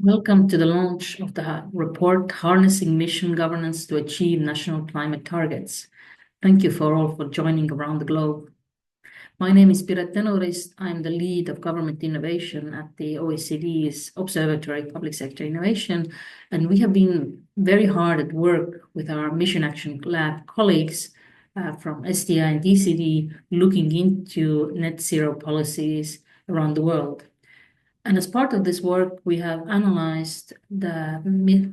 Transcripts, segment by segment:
Welcome to the launch of the report Harnessing Mission Governance to Achieve National Climate Targets. Thank you for all for joining around the globe. My name is Piret Tenoris. I'm the lead of government innovation at the OECD's Observatory Public Sector Innovation, and we have been very hard at work with our Mission Action Lab colleagues from SDI and DCD looking into net zero policies around the world. And as part of this work, we have analyzed the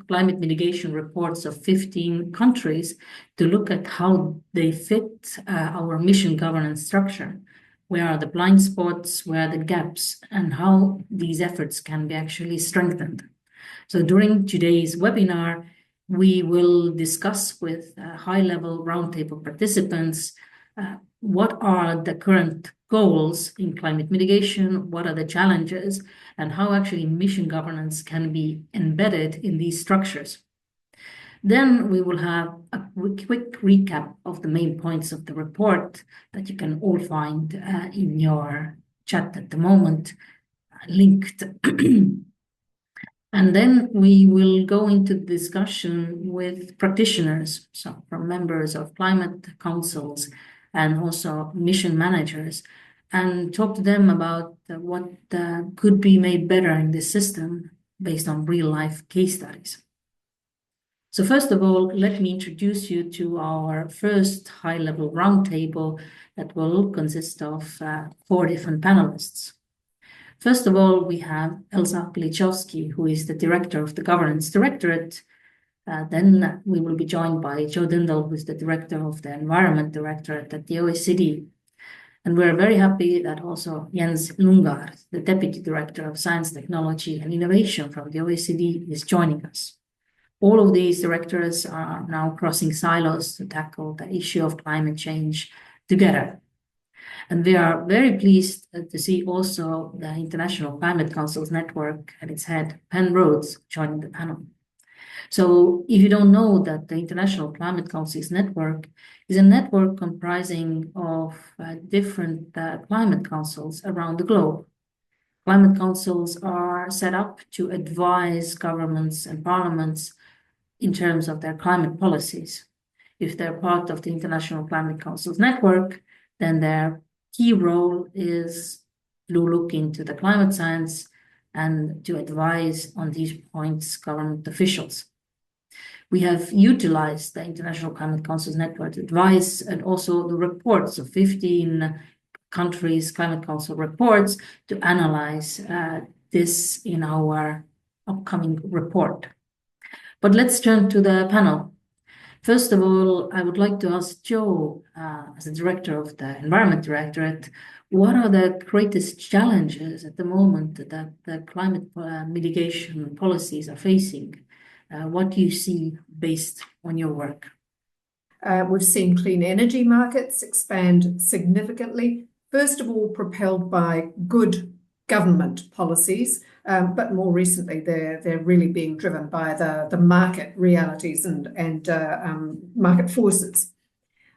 climate mitigation reports of 15 countries to look at how they fit our mission governance structure. Where are the blind spots, where are the gaps, and how these efforts can be actually strengthened. So during today's webinar, we will discuss with high-level roundtable participants what are the current goals in climate mitigation, what are the challenges, and how actually mission governance can be embedded in these structures. Then we will have a quick recap of the main points of the report that you can all find in your chat at the moment, linked. And then we will go into discussion with practitioners, so from members of climate councils and also mission managers, and talk to them about what could be made better in this system based on real-life case studies. So first of all, let me introduce you to our first high-level roundtable that will consist of 4 different panelists. First of all, we have Elsa Kilichowski, who is the director of the Governance Directorate. Then we will be joined by Joe Dindal, who is the director of the Environment Directorate at the OECD. And we're very happy that also Jens Lungaard, the Deputy Director of Science, Technology and Innovation from the OECD, is joining us. All of these directors are now crossing silos to tackle the issue of climate change together. And we are very pleased to see also the International Climate Council's network and its head, Penn Rhodes, joining the panel. So if you don't know that the International Climate Council's network is a network comprising of different climate councils around the globe. Climate councils are set up to advise governments and parliaments in terms of their climate policies. If they're part of the International Climate Council's network, then their key role is to look into the climate science and to advise on these points government officials. We have utilized the International Climate Council's network advice and also the reports of 15 countries' climate council reports to analyze this in our upcoming report. But let's turn to the panel. First of all, I would like to ask Joe, as the director of the Environment Directorate, what are the greatest challenges at the moment that the climate mitigation policies are facing? What do you see based on your work? We've seen clean energy markets expand significantly, first of all propelled by good government policies, but more recently they're really being driven by the market realities and market forces.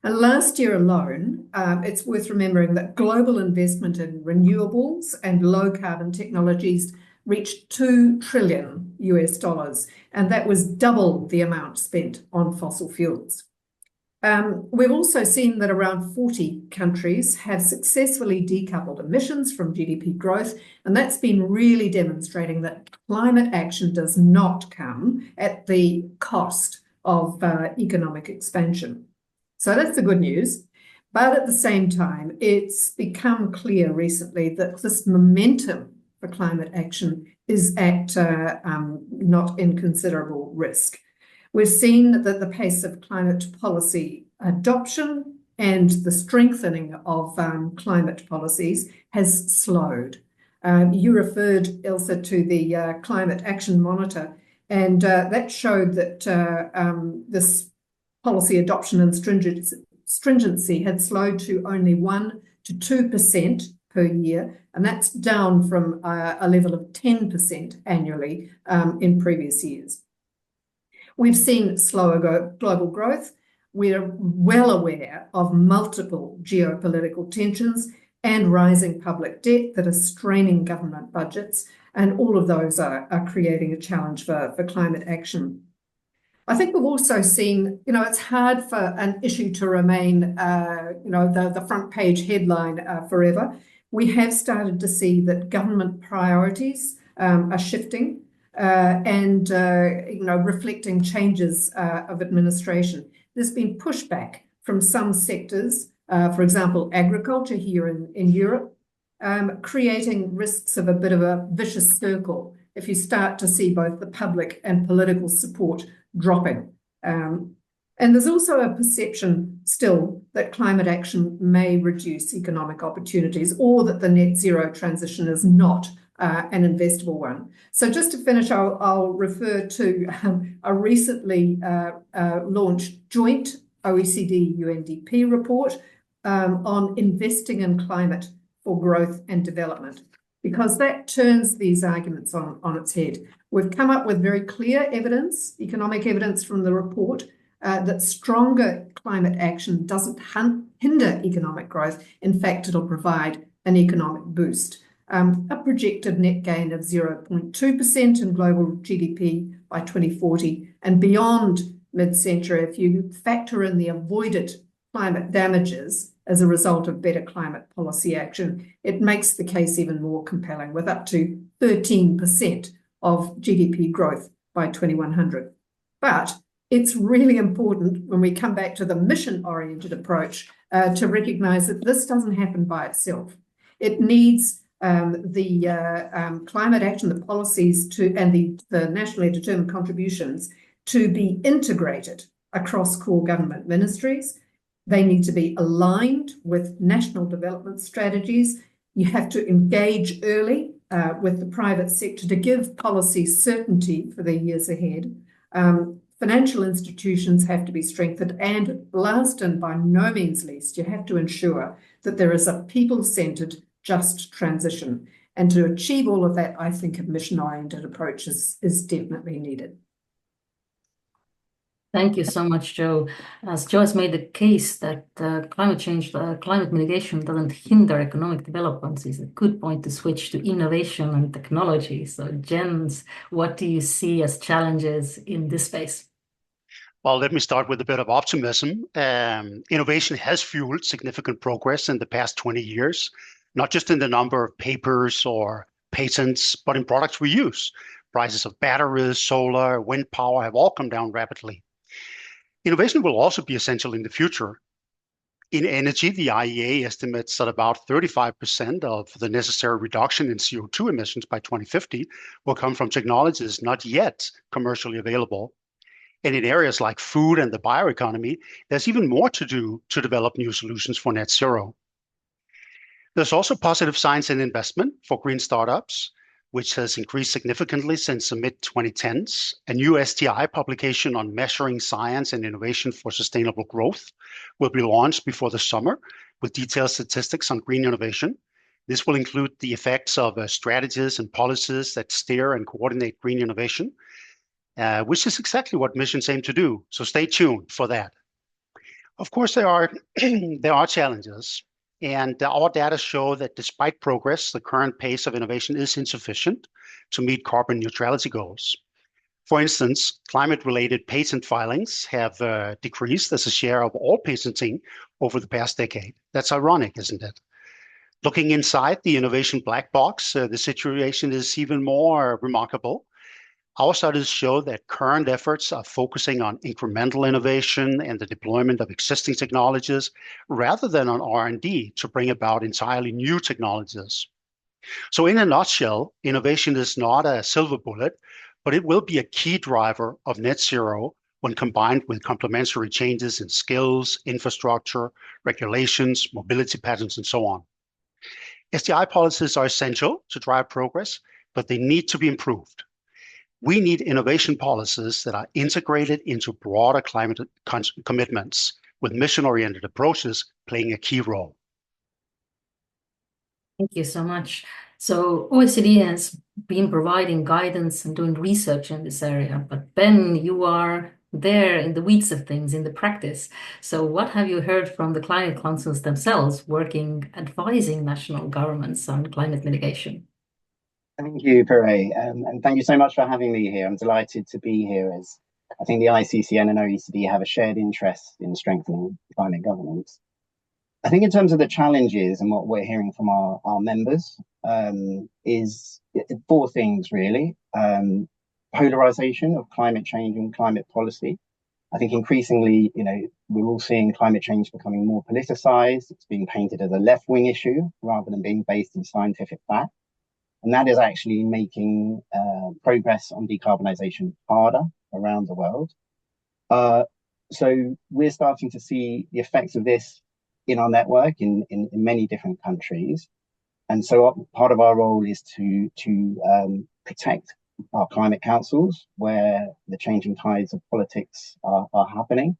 And last year alone, it's worth remembering that global investment in renewables and low carbon technologies reached $2 trillion, and that was double the amount spent on fossil fuels. We've also seen that around 40 countries have successfully decoupled emissions from GDP growth, and that's been really demonstrating that climate action does not come at the cost of economic expansion. So that's the good news. But at the same time, it's become clear recently that this momentum for climate action is at not inconsiderable risk. We've seen that the pace of climate policy adoption and the strengthening of climate policies has slowed. You referred, Elsa, to the Climate Action Monitor, and that showed that this policy adoption and stringency had slowed to only 1 to 2% per year, and that's down from a level of 10% annually in previous years. We've seen slower global growth. We're well aware of multiple geopolitical tensions, and rising public debt that are straining government budgets. And all of those are creating a challenge for climate action. I think we've also seen, it's hard for an issue to remain, the front page headline forever. We have started to see that government priorities are shifting and reflecting changes of administration. There's been pushback from some sectors, for example, agriculture here in Europe, creating risks of a bit of a vicious circle if you start to see both the public and political support dropping. And there's also a perception still that climate action may reduce economic opportunities, or that the net zero transition is not an investable one. So just to finish, I'll refer to a recently launched joint OECD-UNDP report on investing in climate for growth and development, because that turns these arguments on its head. We've come up with very clear evidence, economic evidence from the report, that stronger climate action doesn't hinder economic growth. In fact, it'll provide an economic boost. A projected net gain of 0.2% in global GDP by 2040, and beyond mid-century, if you factor in the avoided climate damages as a result of better climate policy action, it makes the case even more compelling, with up to 13% of GDP growth by 2100. But it's really important, when we come back to the mission-oriented approach, to recognise that this doesn't happen by itself. It needs the climate action, the policies and the nationally determined contributions to be integrated across core government ministries. They need to be aligned with national development strategies. You have to engage early with the private sector to give policy certainty for the years ahead. Financial institutions have to be strengthened, and last and by no means least, you have to ensure that there is a people-centred, just transition. And to achieve all of that, I think a mission-oriented approach is definitely needed. Thank you so much, Jo. As Jo has made the case that climate change, climate mitigation doesn't hinder economic development, is a good point to switch to innovation and technology. So, Jens, what do you see as challenges in this space? Well, let me start with a bit of optimism. Innovation has fueled significant progress in the past 20 years, not just in the number of papers or patents, but in products we use. Prices of batteries, solar, wind power have all come down rapidly. Innovation will also be essential in the future. In energy, the IEA estimates that about 35% of the necessary reduction in CO2 emissions by 2050 will come from technologies not yet commercially available. And in areas like food and the bioeconomy, there's even more to do to develop new solutions for net zero. There's also positive signs in investment for green startups, which has increased significantly since the mid-2010s. A new STI publication on measuring science and innovation for sustainable growth will be launched before the summer, with detailed statistics on green innovation. This will include the effects of strategies and policies that steer and coordinate green innovation, which is exactly what missions aim to do. So stay tuned for that. Of course, there are challenges. And our data show that despite progress, the current pace of innovation is insufficient to meet carbon neutrality goals. For instance, climate-related patent filings have decreased as a share of all patenting over the past decade. That's ironic, isn't it? Looking inside the innovation black box, the situation is even more remarkable. Our studies show that current efforts are focusing on incremental innovation and the deployment of existing technologies rather than on R&D to bring about entirely new technologies. So in a nutshell, innovation is not a silver bullet, but it will be a key driver of net zero when combined with complementary changes in skills, infrastructure, regulations, mobility patterns, and so on. SDI policies are essential to drive progress, but they need to be improved. We need innovation policies that are integrated into broader climate commitments, with mission-oriented approaches playing a key role. Thank you so much. So OECD has been providing guidance and doing research in this area, but Ben, you are there in the weeds of things, in the practice. So what have you heard from the climate councils themselves working, advising national governments on climate mitigation? Thank you, Pere, and thank you so much for having me here. I'm delighted to be here as I think the ICCN and OECD have a shared interest in strengthening climate governance. I think in terms of the challenges and what we're hearing from our members is four things really. Polarization of climate change and climate policy. I think increasingly, we're all seeing climate change becoming more politicized. It's being painted as a left-wing issue rather than being based in scientific fact. And that is actually making progress on decarbonisation harder around the world. So we're starting to see the effects of this in our network in many different countries. And so part of our role is to protect our climate councils where the changing tides of politics are happening,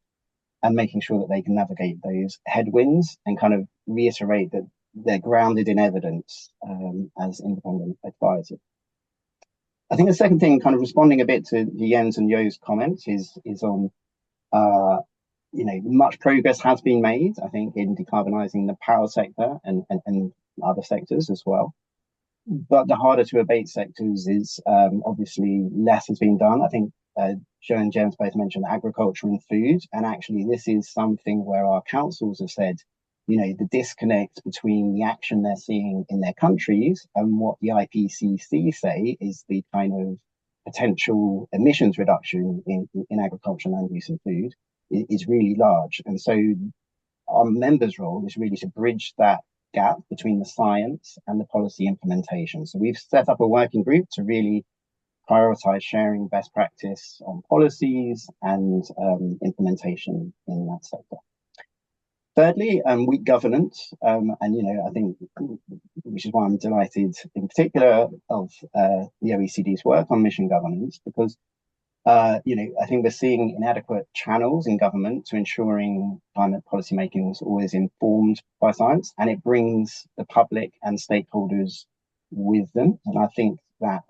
and making sure that they can navigate those headwinds and kind of reiterate that they're grounded in evidence as independent advisors. I think the second thing, kind of responding a bit to Jens and Jo's comments, is on much progress has been made, I think, in decarbonising the power sector and other sectors as well. But the harder to abate sectors is obviously less has been done. I think Jo and Jens both mentioned agriculture and food, and actually this is something where our councils have said, the disconnect between the action they're seeing in their countries and what the IPCC say is the kind of potential emissions reduction in agriculture, land use and food is really large. And so our members' role is really to bridge that gap between the science and the policy implementation. So we've set up a working group to really prioritize sharing best practice on policies and implementation in that sector. Thirdly, weak governance, and I think, which is why I'm delighted in particular of the OECD's work on mission governance, because I think we're seeing inadequate channels in government to ensuring climate policy making is always informed by science, and it brings the public and stakeholders with them. And I think that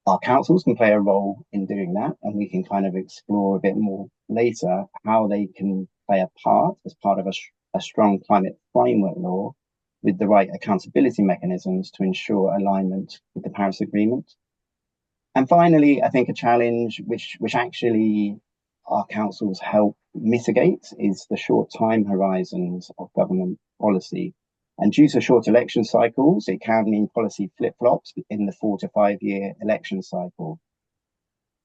our councils can play a role in doing that, and we can kind of explore a bit more later how they can play a part as part of a strong climate framework law with the right accountability mechanisms to ensure alignment with the Paris Agreement. And finally, I think a challenge which actually our councils help mitigate is the short time horizons of government policy. And due to short election cycles, it can mean policy flip-flops in the 4 to 5 year election cycle.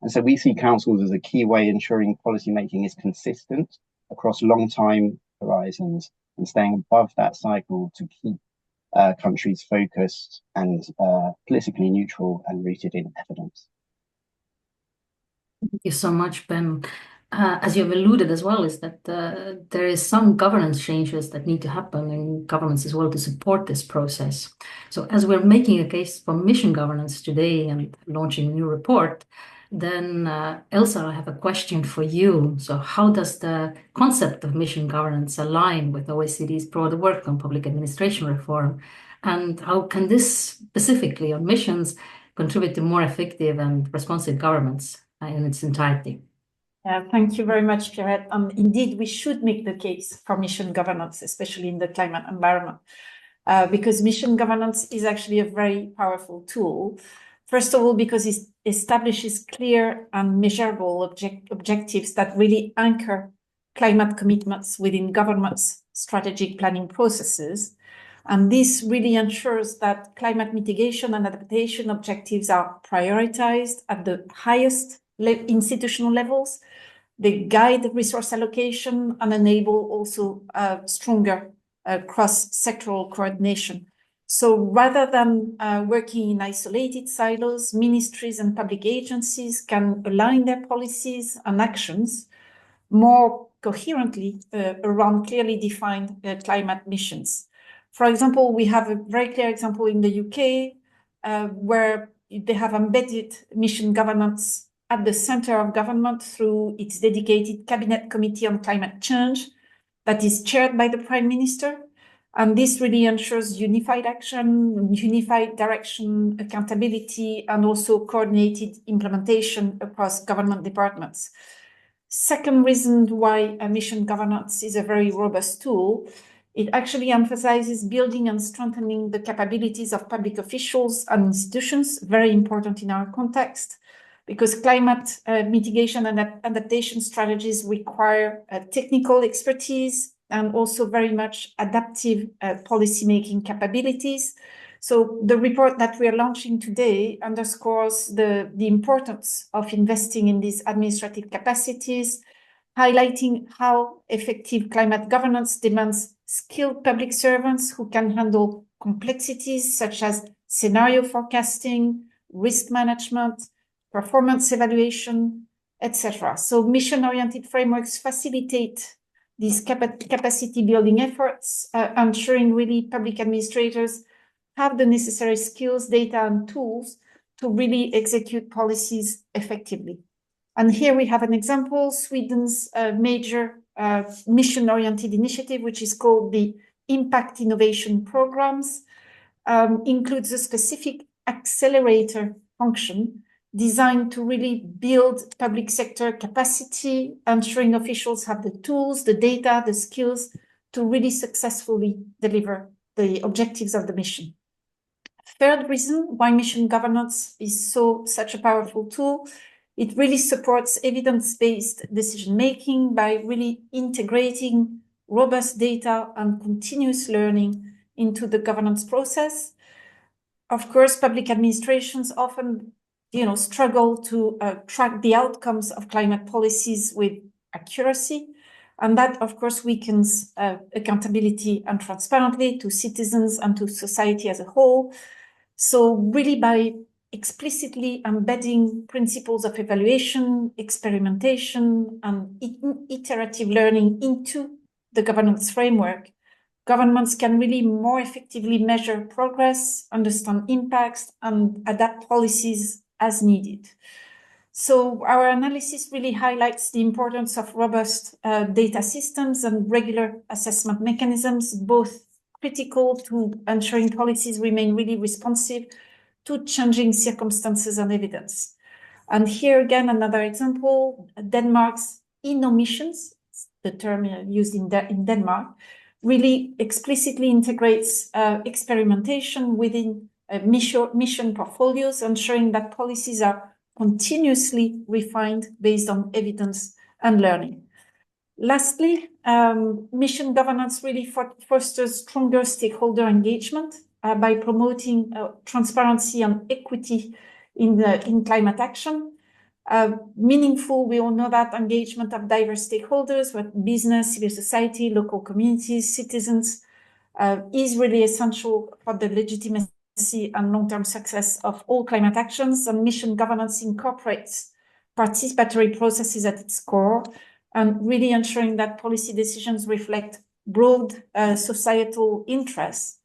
And so we see councils as a key way ensuring policy making is consistent across long time horizons and staying above that cycle to keep countries focused and politically neutral and rooted in evidence. Thank you so much, Ben. As you've alluded as well, is that there is some governance changes that need to happen in governments as well to support this process. So as we're making a case for mission governance today and launching a new report, then Elsa, I have a question for you. So how does the concept of mission governance align with OECD's broader work on public administration reform? And how can this specifically on missions contribute to more effective and responsive governments in its entirety? Thank you very much, Pierrette. Indeed, we should make the case for mission governance, especially in the climate environment, because mission governance is actually a very powerful tool. First of all, because it establishes clear and measurable objectives that really anchor climate commitments within governments' strategic planning processes. And this really ensures that climate mitigation and adaptation objectives are prioritized at the highest institutional levels. They guide resource allocation and enable also stronger cross-sectoral coordination. So rather than working in isolated silos, ministries and public agencies can align their policies and actions more coherently around clearly defined climate missions. For example, we have a very clear example in the UK where they have embedded mission governance at the center of government through its dedicated Cabinet Committee on Climate Change that is chaired by the Prime Minister. And this really ensures unified action, unified direction, accountability, and also coordinated implementation across government departments. Second reason why mission governance is a very robust tool, it actually emphasizes building and strengthening the capabilities of public officials and institutions, very important in our context, because climate mitigation and adaptation strategies require technical expertise and also very much adaptive policymaking capabilities. So the report that we are launching today underscores the importance of investing in these administrative capacities, highlighting how effective climate governance demands skilled public servants who can handle complexities such as scenario forecasting, risk management, performance evaluation, etc. So mission-oriented frameworks facilitate these capacity building efforts, ensuring really public administrators have the necessary skills, data, and tools to really execute policies effectively. And here we have an example, Sweden's major mission-oriented initiative, which is called the Impact Innovation Programs, includes a specific accelerator function designed to really build public sector capacity, ensuring officials have the tools, the data, the skills to really successfully deliver the objectives of the mission. Third reason why mission governance is such a powerful tool, it really supports evidence-based decision-making by really integrating robust data and continuous learning into the governance process. Of course, public administrations often struggle to track the outcomes of climate policies with accuracy. And that, of course, weakens accountability and transparency to citizens and to society as a whole. So really by explicitly embedding principles of evaluation, experimentation, and iterative learning into the governance framework, governments can really more effectively measure progress, understand impacts, and adapt policies as needed. So our analysis really highlights the importance of robust data systems and regular assessment mechanisms, both critical to ensuring policies remain really responsive to changing circumstances and evidence. And here again, another example, Denmark's InnoMissions, the term used in Denmark, really explicitly integrates experimentation within mission portfolios, ensuring that policies are continuously refined based on evidence and learning. Lastly, mission governance really fosters stronger stakeholder engagement by promoting transparency and equity in climate action. Meaningful, we all know that engagement of diverse stakeholders, with business, civil society, local communities, citizens, is really essential for the legitimacy and long-term success of all climate actions. And mission governance incorporates participatory processes at its core, and really ensuring that policy decisions reflect broad societal interests.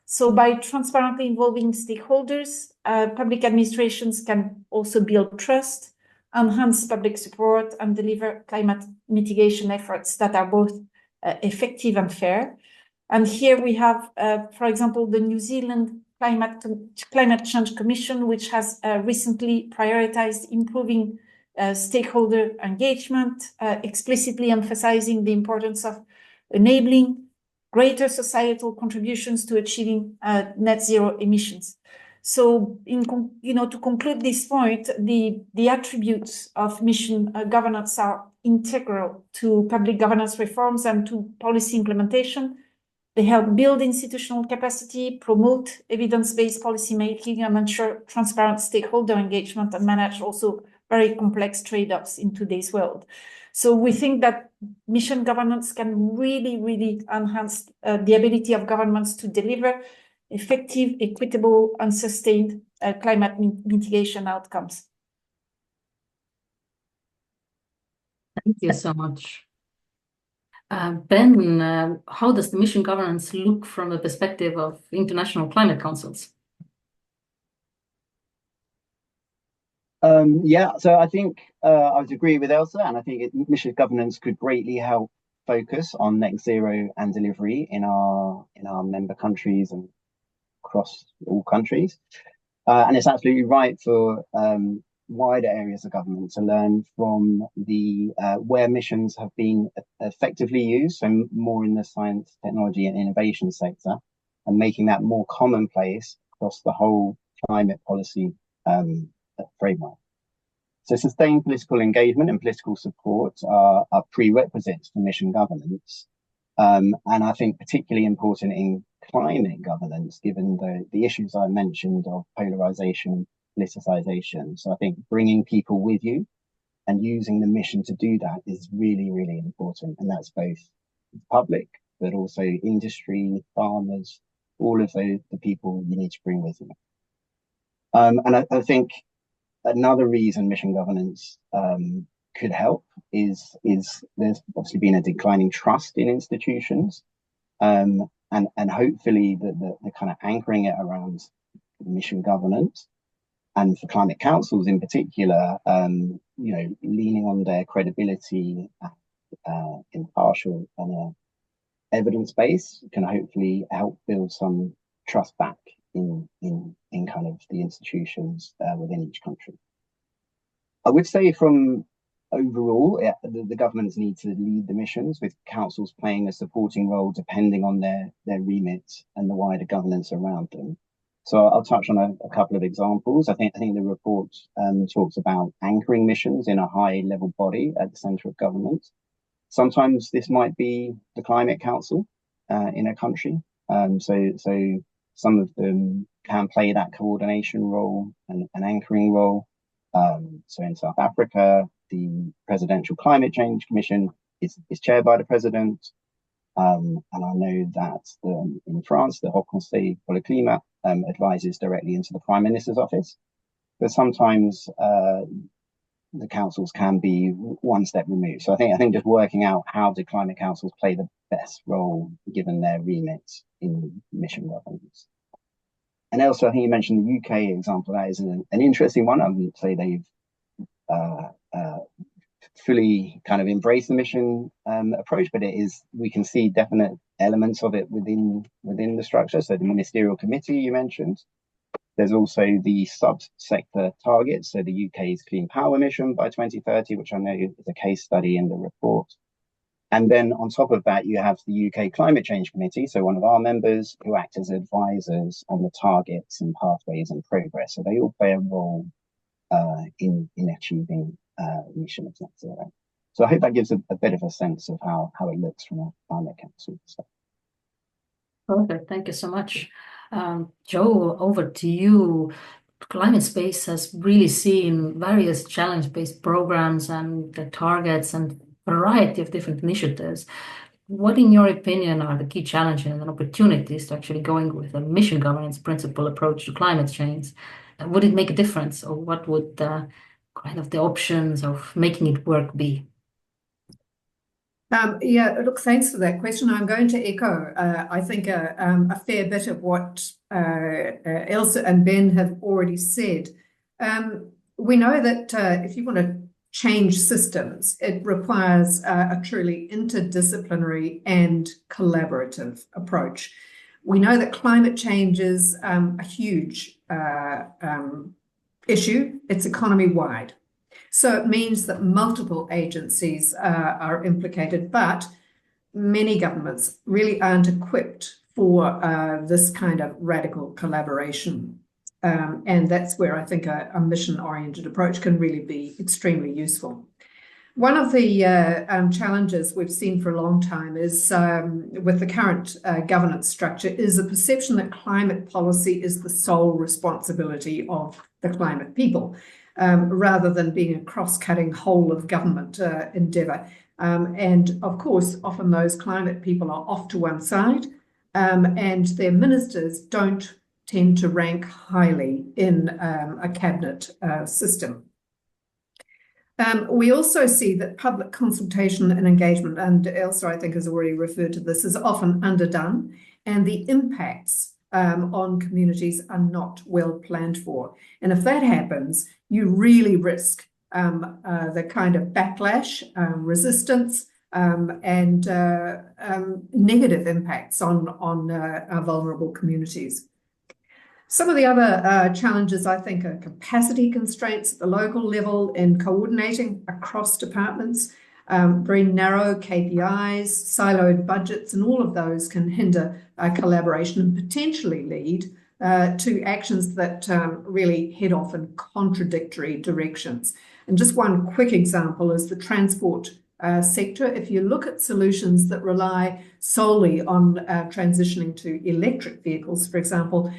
So by transparently involving stakeholders, public administrations can also build trust, enhance public support, and deliver climate mitigation efforts that are both effective and fair. And here we have, for example, the New Zealand Climate Change Commission, which has recently prioritized improving stakeholder engagement, explicitly emphasizing the importance of enabling greater societal contributions to achieving net zero emissions. So, to conclude this point, the attributes of mission governance are integral to public governance reforms and to policy implementation. They help build institutional capacity, promote evidence-based policymaking, and ensure transparent stakeholder engagement, and manage also very complex trade-offs in today's world. So we think that mission governance can really, really enhance the ability of governments to deliver effective, equitable, and sustained climate mitigation outcomes. Thank you so much. Ben, how does the mission governance look from the perspective of international climate councils? Yeah, so I think I would agree with Elsa, and I think mission governance could greatly help focus on net zero and delivery in our member countries and across all countries. And it's absolutely right for wider areas of government to learn from the where missions have been effectively used, so more in the science, technology and innovation sector, and making that more commonplace across the whole climate policy framework. So sustained political engagement and political support are prerequisites for mission governance. And I think particularly important in climate governance, given the issues I mentioned of polarization, politicization. So I think bringing people with you and using the mission to do that is really, really important. And that's both public, but also industry, farmers, all of the people you need to bring with you. And I think another reason mission governance could help is there's obviously been a declining trust in institutions, and hopefully the kind of anchoring it around mission governance, and for climate councils in particular, leaning on their credibility, impartial and evidence base can hopefully help build some trust back in kind of the institutions within each country. I would say from overall, the governments need to lead the missions, with councils playing a supporting role depending on their remit and the wider governance around them. So I'll touch on a couple of examples. I think the report talks about anchoring missions in a high level body at the centre of government. Sometimes this might be the Climate Council in a country. So some of them can play that coordination role and anchoring role. So in South Africa, the Presidential Climate Change Commission is chaired by the President. And I know that in France, the Haut Conseil pour le Climat advises directly into the Prime Minister's office. But sometimes the councils can be one step removed. So I think just working out how do climate councils play the best role given their remit in mission governance. And also, I think you mentioned the UK example. That is an interesting one. I wouldn't say they've fully kind of embraced the mission approach, but we can see definite elements of it within the structure. So the ministerial committee you mentioned. There's also the sub-sector targets. So the UK's Clean Power Mission by 2030, which I know is a case study in the report. And then on top of that, you have the UK Climate Change Committee, so one of our members, who act as advisors on the targets and pathways and progress. So they all play a role in achieving mission of net zero. So I hope that gives a bit of a sense of how it looks from a climate council perspective. Perfect. Thank you so much. Joe, over to you. Climate space has really seen various challenge-based programs and the targets and variety of different initiatives. What, in your opinion, are the key challenges and opportunities to actually going with a mission governance principle approach to climate change? Would it make a difference, or what would kind of the options of making it work be? Yeah, look, thanks for that question. I'm going to echo, I think, a fair bit of what Elsa and Ben have already said. We know that if you want to change systems, it requires a truly interdisciplinary and collaborative approach. We know that climate change is a huge issue. It's economy-wide. So it means that multiple agencies are implicated, but many governments really aren't equipped for this kind of radical collaboration. And that's where I think a mission-oriented approach can really be extremely useful. One of the challenges we've seen for a long time is with the current governance structure is a perception that climate policy is the sole responsibility of the climate people. Rather than being a cross-cutting whole of government endeavour. And of course, often those climate people are off to one side, and their ministers don't tend to rank highly in a cabinet system. We also see that public consultation and engagement, and Elsa, I think, has already referred to this, is often underdone, and the impacts on communities are not well planned for. And if that happens, you really risk the kind of backlash, resistance, and negative impacts on our vulnerable communities. Some of the other challenges, I think, are capacity constraints at the local level in coordinating across departments, very narrow KPIs, siloed budgets, and all of those can hinder collaboration and potentially lead to actions that really head off in contradictory directions. And just one quick example is the transport sector. If you look at solutions that rely solely on transitioning to electric vehicles, for example,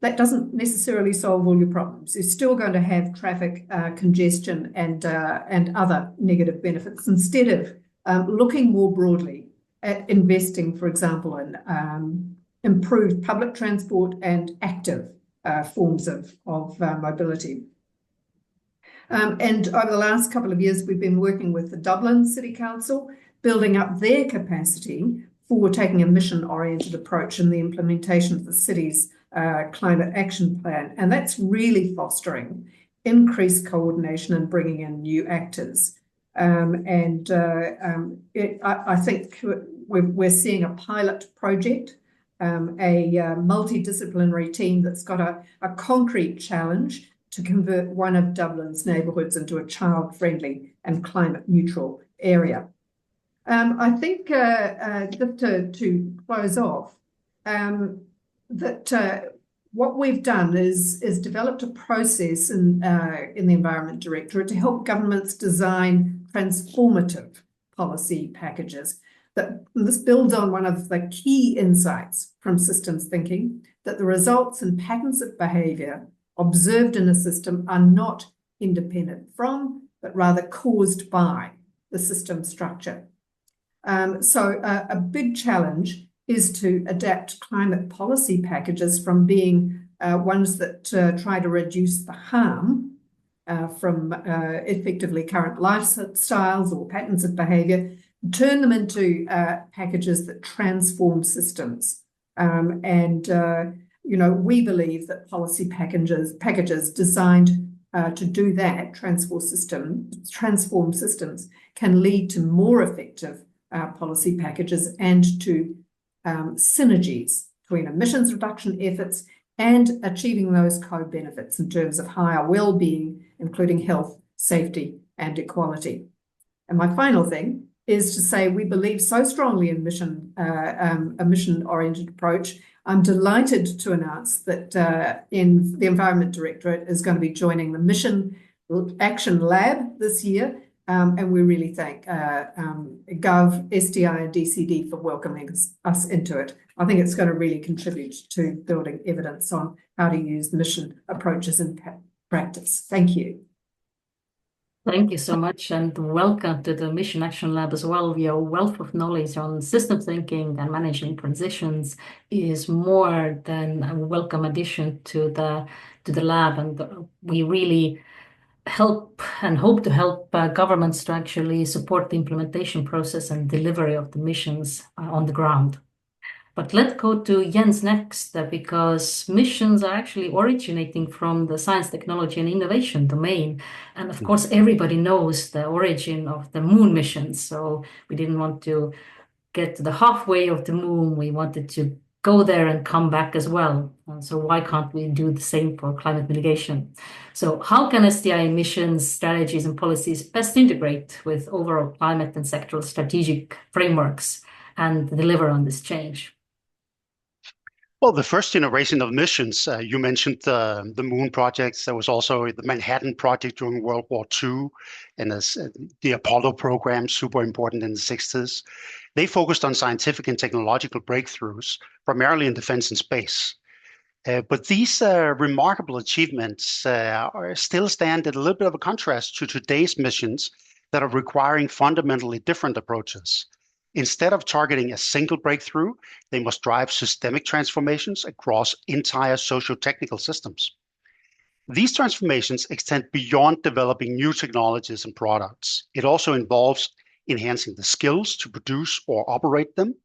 that doesn't necessarily solve all your problems. You're still going to have traffic congestion and other negative benefits. Instead of looking more broadly at investing, for example, in improved public transport and active forms of mobility. And over the last couple of years, we've been working with the Dublin City Council, building up their capacity for taking a mission-oriented approach in the implementation of the city's climate action plan. And that's really fostering increased coordination and bringing in new actors. I think we're seeing a pilot project, a multidisciplinary team that's got a concrete challenge to convert one of Dublin's neighbourhoods into a child-friendly and climate-neutral area. I think just to close off, that what we've done is developed a process in the Environment Directorate to help governments design transformative policy packages. This builds on one of the key insights from systems thinking, that the results and patterns of behaviour observed in a system are not independent from, but rather caused by the system structure. So a big challenge is to adapt climate policy packages from being ones that try to reduce the harm from effectively current lifestyles or patterns of behaviour, turn them into packages that transform systems. We believe that policy packages designed to do that, transform systems, can lead to more effective policy packages and to synergies between emissions reduction efforts and achieving those co-benefits in terms of higher well-being, including health, safety, and equality. And my final thing is to say we believe so strongly in a mission-oriented approach. I'm delighted to announce that in the Environment Directorate is going to be joining the Mission Action Lab this year. And we really thank Gov, STI and DCD for welcoming us into it. I think it's going to really contribute to building evidence on how to use mission approaches in practice. Thank you. Thank you so much, and welcome to the Mission Action Lab as well. Your wealth of knowledge on system thinking and managing transitions is more than a welcome addition to the lab, and we really help and hope to help governments to actually support the implementation process and delivery of the missions on the ground. But let's go to Jens next, because missions are actually originating from the science, technology, and innovation domain. And of course, everybody knows the origin of the moon missions. So we didn't want to get to the halfway of the moon. We wanted to go there and come back as well. So why can't we do the same for climate mitigation? So how can STI missions, strategies, and policies best integrate with overall climate and sectoral strategic frameworks and deliver on this change? Well, the first generation of missions, you mentioned the moon projects. There was also the Manhattan Project during World War II, and the Apollo program, super important in the 60s. They focused on scientific and technological breakthroughs, primarily in defense and space. But these remarkable achievements still stand at a little bit of a contrast to today's missions that are requiring fundamentally different approaches. Instead of targeting a single breakthrough, they must drive systemic transformations across entire socio-technical systems. These transformations extend beyond developing new technologies and products. It also involves enhancing the skills to produce or operate them,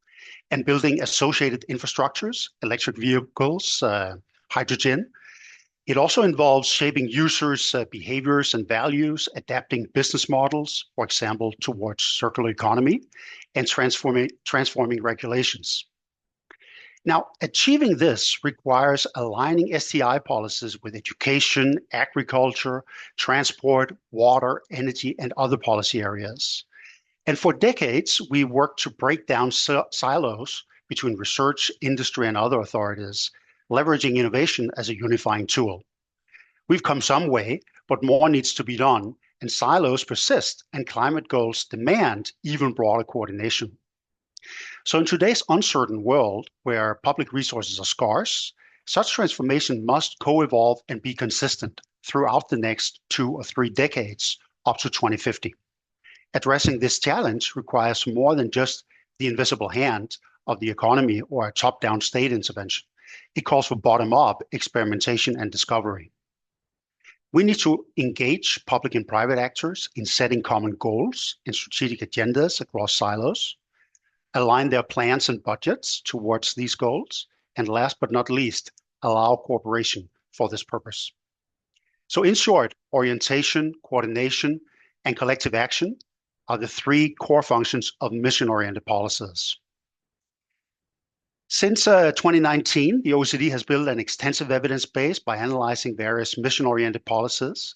and building associated infrastructures, electric vehicles, hydrogen, It also involves shaping users' behaviors and values, adapting business models, for example, towards circular economy, and transforming regulations. Now, achieving this requires aligning STI policies with education, agriculture, transport, water, energy, and other policy areas. And for decades, we worked to break down silos between research, industry, and other authorities, leveraging innovation as a unifying tool. We've come some way, but more needs to be done, and silos persist, and climate goals demand even broader coordination. So in today's uncertain world, where public resources are scarce, such transformation must co-evolve and be consistent throughout the next 2 or 3 decades, up to 2050. Addressing this challenge requires more than just the invisible hand of the economy or a top-down state intervention. It calls for bottom-up experimentation and discovery. We need to engage public and private actors in setting common goals and strategic agendas across silos, align their plans and budgets towards these goals, and last but not least, allow cooperation for this purpose. So in short, orientation, coordination, and collective action are the 3 core functions of mission-oriented policies. Since 2019, the OECD has built an extensive evidence base by analyzing various mission-oriented policies.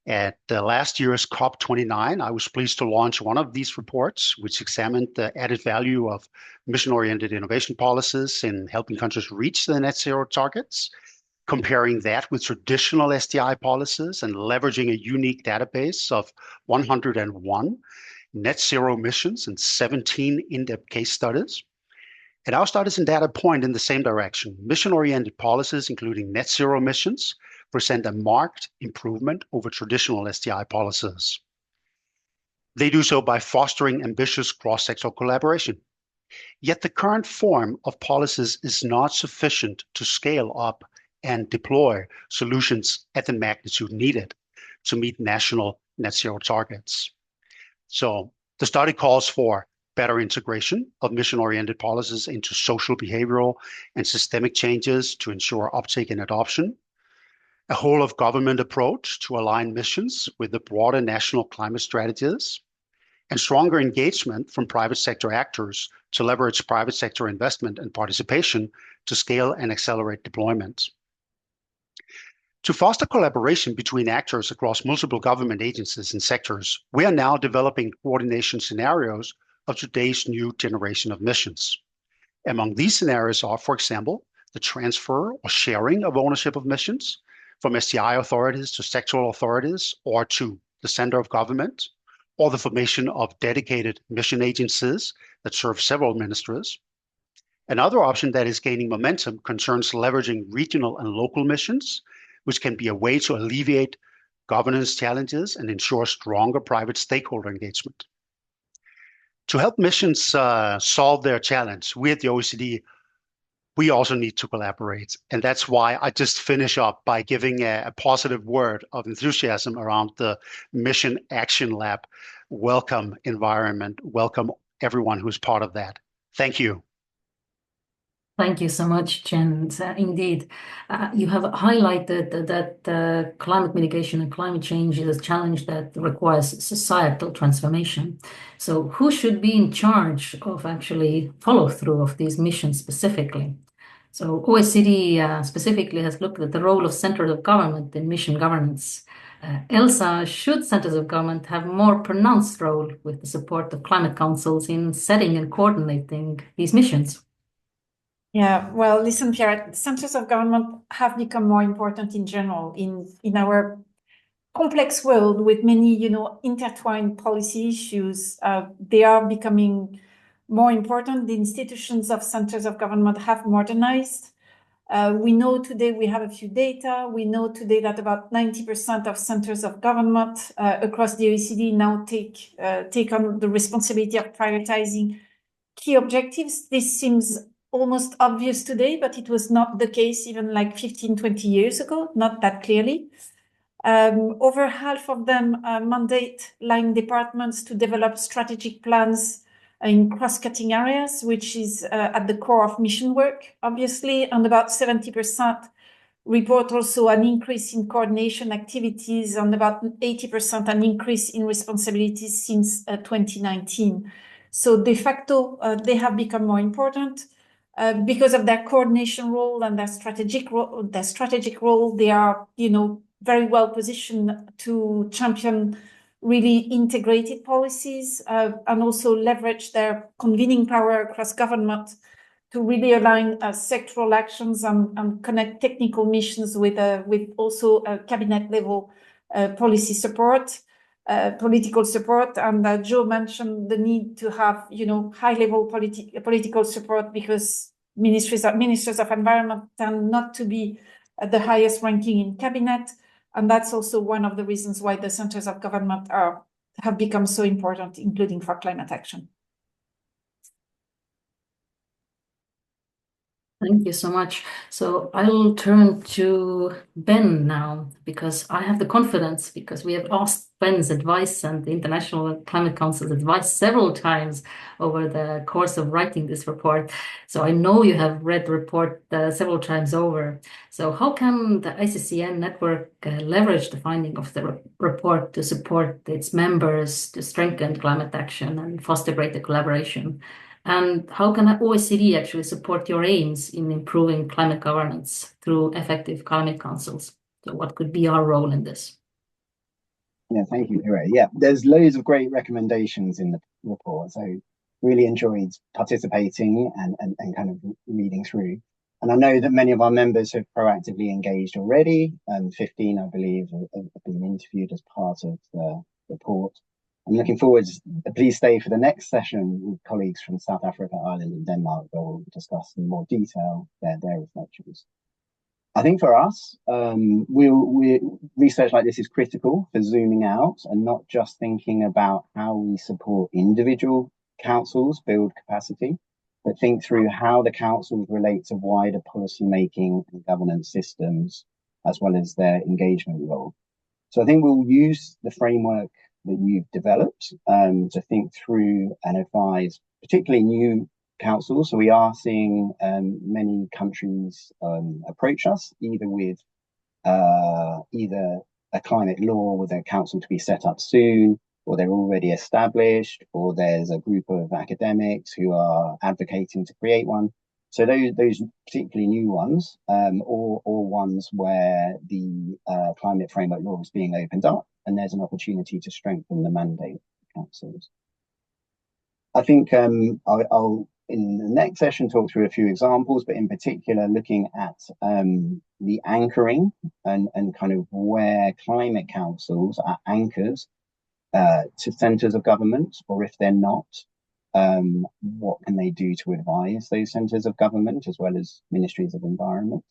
At last year's COP29, I was pleased to launch one of these reports, which examined the added value of mission-oriented innovation policies in helping countries reach the net zero targets, comparing that with traditional STI policies and leveraging a unique database of 101 net zero missions and 17 in-depth case studies. And our studies and data point in the same direction. Mission-oriented policies, including net zero missions, present a marked improvement over traditional STI policies. They do so by fostering ambitious cross-sectoral collaboration. Yet the current form of policies is not sufficient to scale up and deploy solutions at the magnitude needed to meet national net zero targets. So the study calls for better integration of mission-oriented policies into social, behavioral, and systemic changes to ensure uptake and adoption, a whole-of-government approach to align missions with the broader national climate strategies, and stronger engagement from private sector actors to leverage private sector investment and participation to scale and accelerate deployment. To foster collaboration between actors across multiple government agencies and sectors, we are now developing coordination scenarios of today's new generation of missions. Among these scenarios are, for example, the transfer or sharing of ownership of missions from STI authorities to sectoral authorities or to the center of government, or the formation of dedicated mission agencies that serve several ministries. Another option that is gaining momentum concerns leveraging regional and local missions, which can be a way to alleviate governance challenges and ensure stronger private stakeholder engagement. To help missions solve their challenge, we at the OECD, we also need to collaborate. And that's why I just finish up by giving a positive word of enthusiasm around the Mission Action Lab welcome environment. Welcome everyone who's part of that. Thank you. Thank you so much, Chen. Indeed, you have highlighted that climate mitigation and climate change is a challenge that requires societal transformation. So who should be in charge of actually follow through of these missions specifically? So OECD specifically has looked at the role of centers of government in mission governance. ELSA, should centers of government have more pronounced role with the support of climate councils in setting and coordinating these missions? Yeah, well, listen, Pierre, centers of government have become more important in general in our complex world with many, intertwined policy issues. They are becoming more important. The institutions of centers of government have modernized. We know today, we have a few data. We know today that about 90% of centers of government across the OECD now take on the responsibility of prioritizing key objectives. This seems almost obvious today, but it was not the case even like 15, 20 years ago, not that clearly. Over half of them mandate line departments to develop strategic plans in cross-cutting areas, which is at the core of mission work, obviously, and about 70% report also an increase in coordination activities and about 80% an increase in responsibilities since 2019. So de facto, they have become more important because of their coordination role and their strategic role. They are, very well positioned to champion really integrated policies and also leverage their convening power across government to really align sectoral actions and connect technical missions with also cabinet level policy support, political support. And Joe mentioned the need to have, high level political support because ministers of environment tend not to be at the highest ranking in cabinet. And that's also one of the reasons why the centers of government have become so important, including for climate action. Thank you so much. So I'll turn to Ben now, because I have the confidence, because we have asked Ben's advice and the International Climate Council's advice several times over the course of writing this report. So I know you have read the report several times over. So how can the ICCN network leverage the finding of the report to support its members to strengthen climate action and foster greater collaboration? And how can OECD actually support your aims in improving climate governance through effective climate councils? So what could be our role in this? Yeah, thank you, Hira. Yeah, there's loads of great recommendations in the report. So really enjoyed participating and kind of reading through. And I know that many of our members have proactively engaged already. 15, I believe, have been interviewed as part of the report. I'm looking forward. Please stay for the next session with colleagues from South Africa, Ireland, and Denmark, where we'll discuss in more detail their reflections. I think for us, research like this is critical for zooming out and not just thinking about how we support individual councils build capacity, but think through how the councils relate to wider policy making and governance systems, as well as their engagement role. So I think we'll use the framework that you've developed to think through and advise, particularly new councils. So we are seeing many countries approach us either with either a climate law with a council to be set up soon, or they're already established, or there's a group of academics who are advocating to create one. So those particularly new ones, or ones where the climate framework law is being opened up, and there's an opportunity to strengthen the mandate of councils. I think I'll in the next session talk through a few examples, but in particular looking at the anchoring and kind of where climate councils are anchors to centres of government, or if they're not, what can they do to advise those centres of government as well as ministries of environment?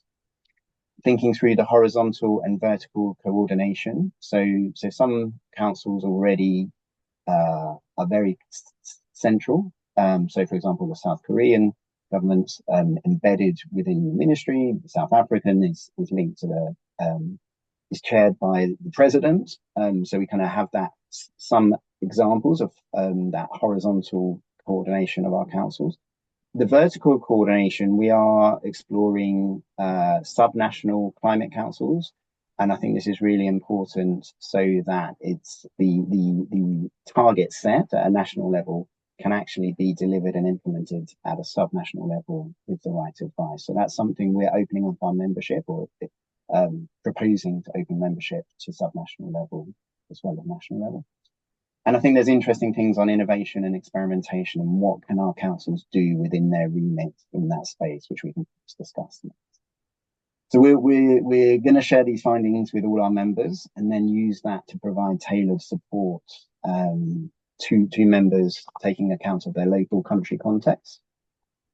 Thinking through the horizontal and vertical coordination. So some councils already are very central. So for example, the South Korean government's embedded within the ministry. The South African is linked to the, is chaired by the president. So we kind of have that, some examples of that horizontal coordination of our councils. The vertical coordination, we are exploring subnational climate councils. And I think this is really important so that it's the target set at a national level can actually be delivered and implemented at a subnational level with the right advice. So that's something we're opening up our membership, or proposing to open membership to subnational level as well as national level. And I think there's interesting things on innovation and experimentation and what can our councils do within their remit in that space, which we can discuss next. So we're going to share these findings with all our members and then use that to provide tailored support to members taking account of their local country context.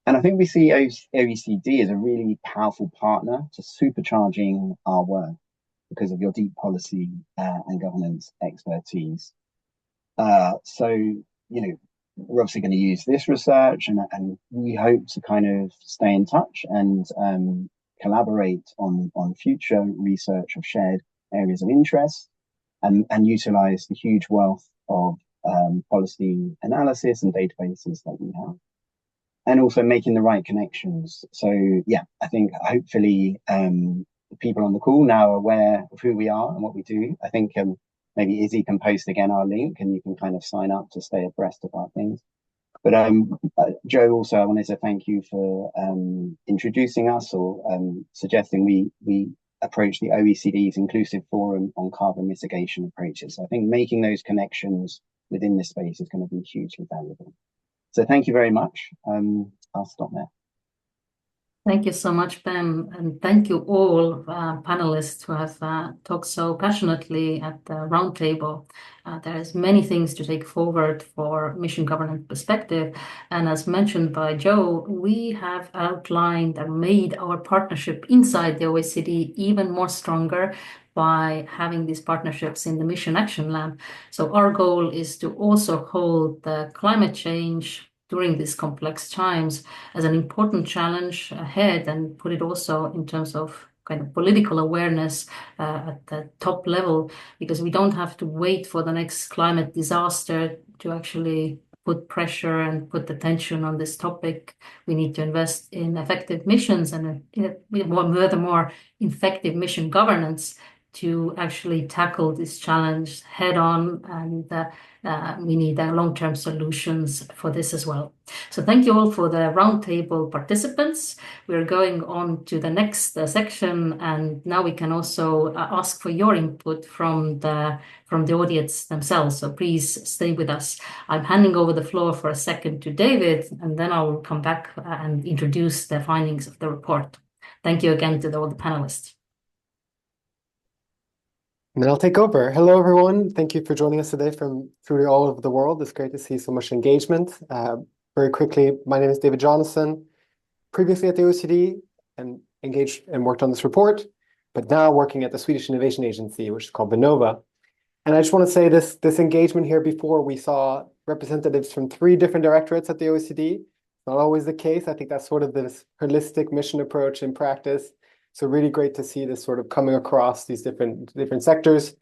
And I think we see OECD as a really powerful partner to supercharging our work because of your deep policy and governance expertise. So, we're obviously going to use this research and we hope to kind of stay in touch and collaborate on future research of shared areas of interest and utilize the huge wealth of policy analysis and databases that we have. And also making the right connections. So yeah, I think hopefully people on the call now are aware of who we are and what we do. I think maybe Izzy can post again our link and you can kind of sign up to stay abreast of our things. But Joe, also, I wanted to thank you for introducing us or suggesting we approach the OECD's Inclusive Forum on Carbon Mitigation Approaches. I think making those connections within this space is going to be hugely valuable. So thank you very much. I'll stop there. Thank you so much, Pam, and thank you all panelists who have talked so passionately at the roundtable. There's many things to take forward for mission governance perspective, and as mentioned by Joe, we have outlined and made our partnership inside the OECD even more stronger by having these partnerships in the Mission Action Lab. So our goal is to also hold the climate change during these complex times as an important challenge ahead and put it also in terms of kind of political awareness at the top level, because we don't have to wait for the next climate disaster to actually put pressure and put attention on this topic. We need to invest in effective missions and furthermore effective mission governance to actually tackle this challenge head on, and we need long-term solutions for this as well. So thank you all for the roundtable participants. We're going on to the next section, and now we can also ask for your input from the audience themselves. So please stay with us. I'm handing over the floor for a second to David, and then I will come back and introduce the findings of the report. Thank you again to all the panelists. And then I'll take over. Hello, everyone. Thank you for joining us today from through all over the world. It's great to see so much engagement. Very quickly, my name is David Jonathan, previously at the OECD and engaged and worked on this report, but now working at the Swedish Innovation Agency, which is called Vinnova. And I just want to say this engagement here before, we saw representatives from 3 different directorates at the OECD. Not always the case. I think that's sort of this holistic mission approach in practice. So really great to see this sort of coming across these different sectors.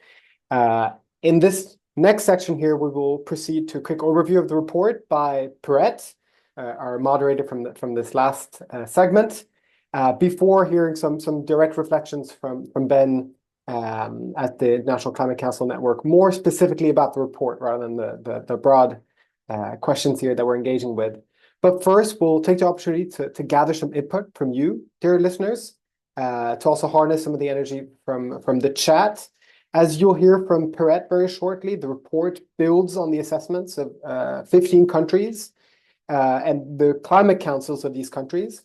In this next section here, we will proceed to a quick overview of the report by Perrette, our moderator from this last segment, before hearing some direct reflections from Ben at the National Climate Council Network, more specifically about the report rather than the broad questions here that we're engaging with. But first, we'll take the opportunity to gather some input from you, dear listeners, to also harness some of the energy from the chat. As you'll hear from Perrette very shortly, the report builds on the assessments of 15 countries and the climate councils of these countries.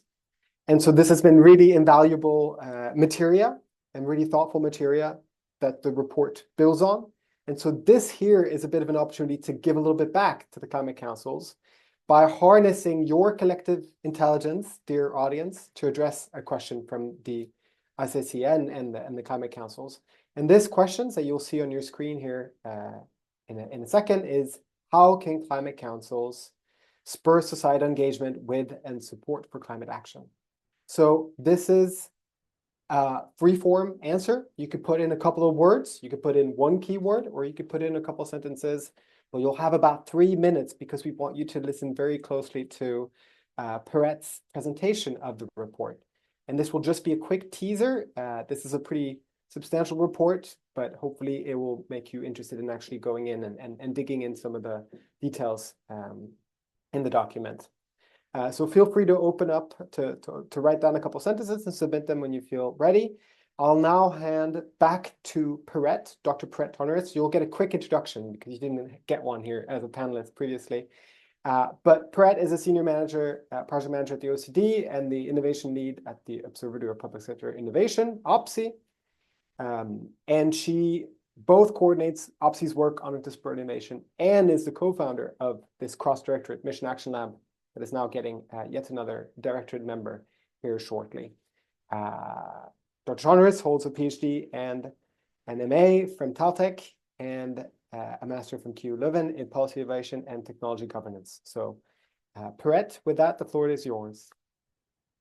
And so this has been really invaluable materia and really thoughtful materia that the report builds on. And so this here is a bit of an opportunity to give a little bit back to the climate councils by harnessing your collective intelligence, dear audience, to address a question from the ICCN and the climate councils. And this questions that you'll see on your screen here in a second is, how can climate councils spur societal engagement with and support for climate action? So this is a free-form answer. You could put in a couple of words, you could put in one keyword, or you could put in a couple of sentences. Well, you'll have about 3 minutes because we want you to listen very closely to Perrette's presentation of the report. And this will just be a quick teaser. This is a pretty substantial report, but hopefully it will make you interested in actually going in and digging in some of the details in the document. So feel free to open up to write down a couple sentences and submit them when you feel ready. I'll now hand back to Perrette, Dr. Perrette Tonneritz. You'll get a quick introduction because you didn't get one here as a panelist previously. But Perrette is a senior manager, project manager at the OECD and the innovation lead at the Observatory of Public Sector Innovation, OPSI. And she both coordinates OPSI's work on interdisciplinary innovation and is the co-founder of this cross-directorate Mission Action Lab that is now getting yet another directorate member here shortly. Dr. Tonneritz holds a PhD and an MA from Caltech and a master from KU Leuven in policy innovation and technology governance. So Perrette, with that, the floor is yours.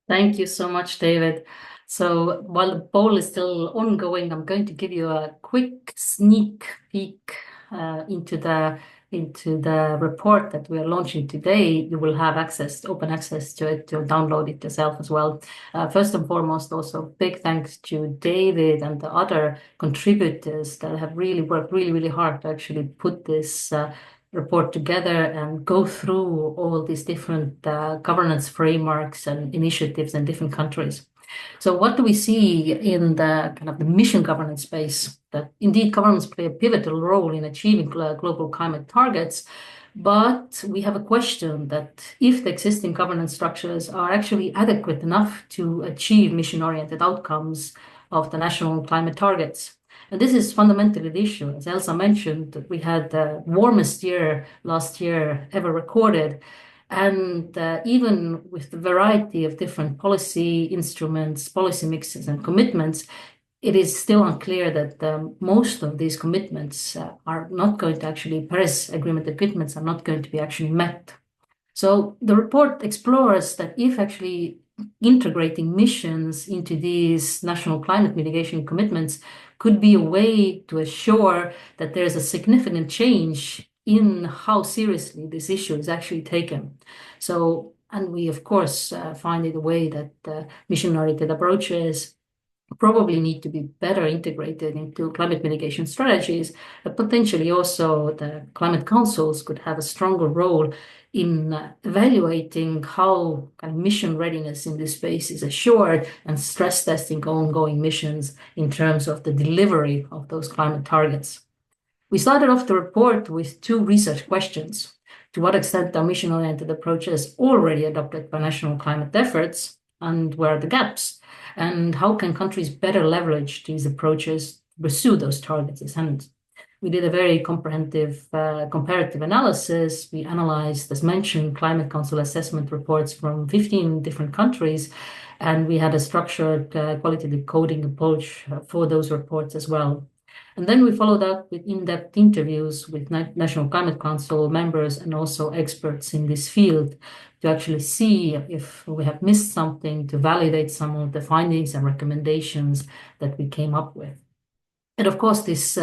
Thank you so much, David. So while the poll is still ongoing, I'm going to give you a quick sneak peek into the into the report that we are launching today, you will have open access to it, to download it yourself as well. First and foremost, also big thanks to David and the other contributors that have really worked really hard to actually put this report together and go through all these different governance frameworks and initiatives in different countries. So what do we see in the kind of the mission governance space? That indeed governments play a pivotal role in achieving global climate targets, but we have a question that if the existing governance structures are actually adequate enough to achieve mission-oriented outcomes of the national climate targets. And this is fundamentally the issue. As Elsa mentioned, that we had the warmest year last year ever recorded. And even with the variety of different policy instruments, policy mixes, and commitments, it is still unclear that most of these commitments are not going to actually, Paris Agreement commitments are not going to be actually met. So the report explores that if actually integrating missions into these national climate mitigation commitments could be a way to assure that there's a significant change in how seriously this issue is actually taken. So, and we of course find it a way that mission-oriented approaches probably need to be better integrated into climate mitigation strategies, but potentially also the climate councils could have a stronger role in evaluating how kind of mission readiness in this space is assured and stress testing ongoing missions in terms of the delivery of those climate targets. We started off the report with two research questions. To what extent are mission-oriented approaches already adopted by national climate efforts, and where are the gaps? And how can countries better leverage these approaches to pursue those targets as hand? We did a very comprehensive comparative analysis. We analyzed, as mentioned, climate council assessment reports from 15 different countries, and we had a structured qualitative coding approach for those reports as well. And then we followed up with in-depth interviews with National Climate Council members and also experts in this field to actually see if we have missed something, to validate some of the findings and recommendations that we came up with. And of course, this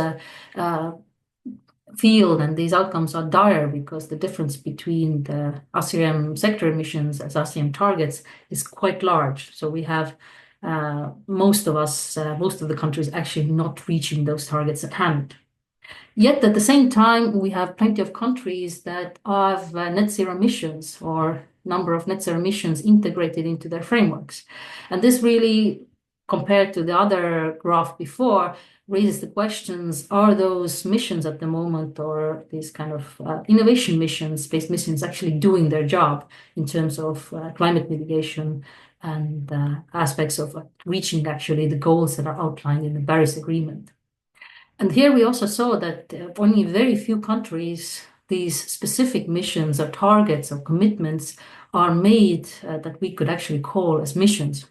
field and these outcomes are dire because the difference between the ASEAN sector emissions as ASEAN targets is quite large. So we have most of the countries actually not reaching those targets at hand. Yet at the same time, we have plenty of countries that have net zero emissions or number of net zero emissions integrated into their frameworks. And this really, compared to the other graph before, raises the questions, are those missions at the moment or these kind of innovation missions, space missions actually doing their job in terms of climate mitigation and aspects of reaching actually the goals that are outlined in the Paris Agreement. And here we also saw that only very few countries, these specific missions or targets or commitments are made that we could actually call as missions.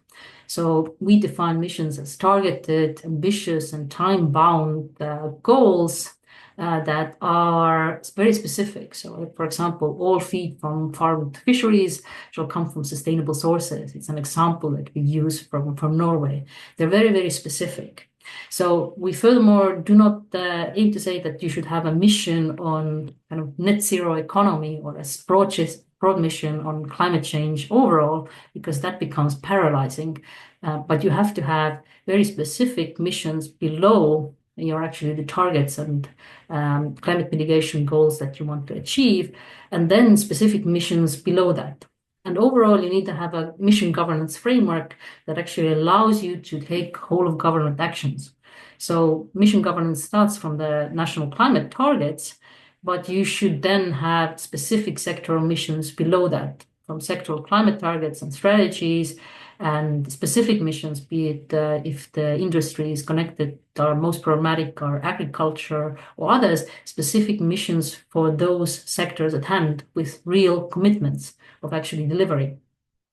So we define missions as targeted, ambitious, and time-bound goals that are very specific. So, for example, all feed from farmed fisheries shall come from sustainable sources. It's an example that we use from Norway. They're very, very specific. So we furthermore do not aim to say that you should have a mission on kind of net zero economy or a broad mission on climate change overall, because that becomes paralyzing. But you have to have very specific missions below actually the targets and climate mitigation goals that you want to achieve, and then specific missions below that. And overall, you need to have a mission governance framework that actually allows you to take whole of government actions. So mission governance starts from the national climate targets, but you should then have specific sectoral missions below that, from sectoral climate targets and strategies, and specific missions, be it if the industry is connected or most problematic or agriculture or others, specific missions for those sectors at hand with real commitments of actually delivery.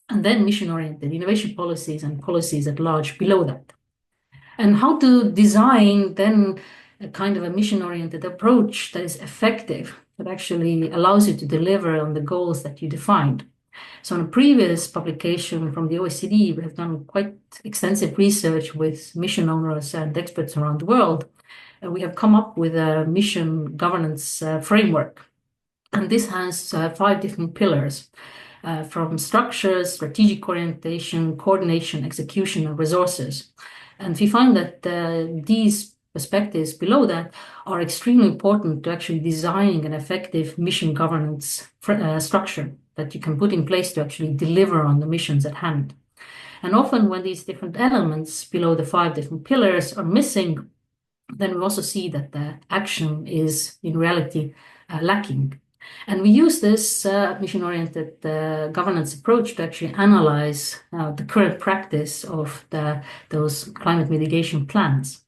And then mission-oriented innovation policies and policies at large below that. And how to design then a kind of a mission-oriented approach that is effective, that actually allows you to deliver on the goals that you defined. So in a previous publication from the OECD, we have done quite extensive research with mission owners and experts around the world. And we have come up with a mission governance framework. And this has 5 different pillars, from structures, strategic orientation, coordination, execution, and resources. And we find that these perspectives below that are extremely important to actually designing an effective mission governance structure that you can put in place to actually deliver on the missions at hand. And often when these different elements below the 5 different pillars are missing, then we also see that the action is in reality lacking. And we use this mission-oriented governance approach to actually analyze the current practice of those climate mitigation plans.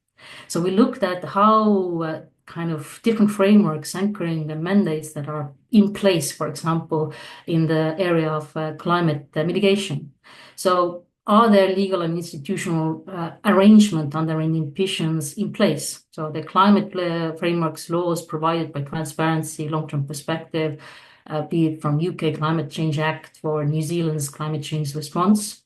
So we looked at how kind of different frameworks anchoring the mandates that are in place, for example, in the area of climate mitigation. So are there legal and institutional arrangement underwriting ambitions in place? So the climate frameworks laws provided by transparency, long-term perspective, be it from UK Climate Change Act or New Zealand's climate change response?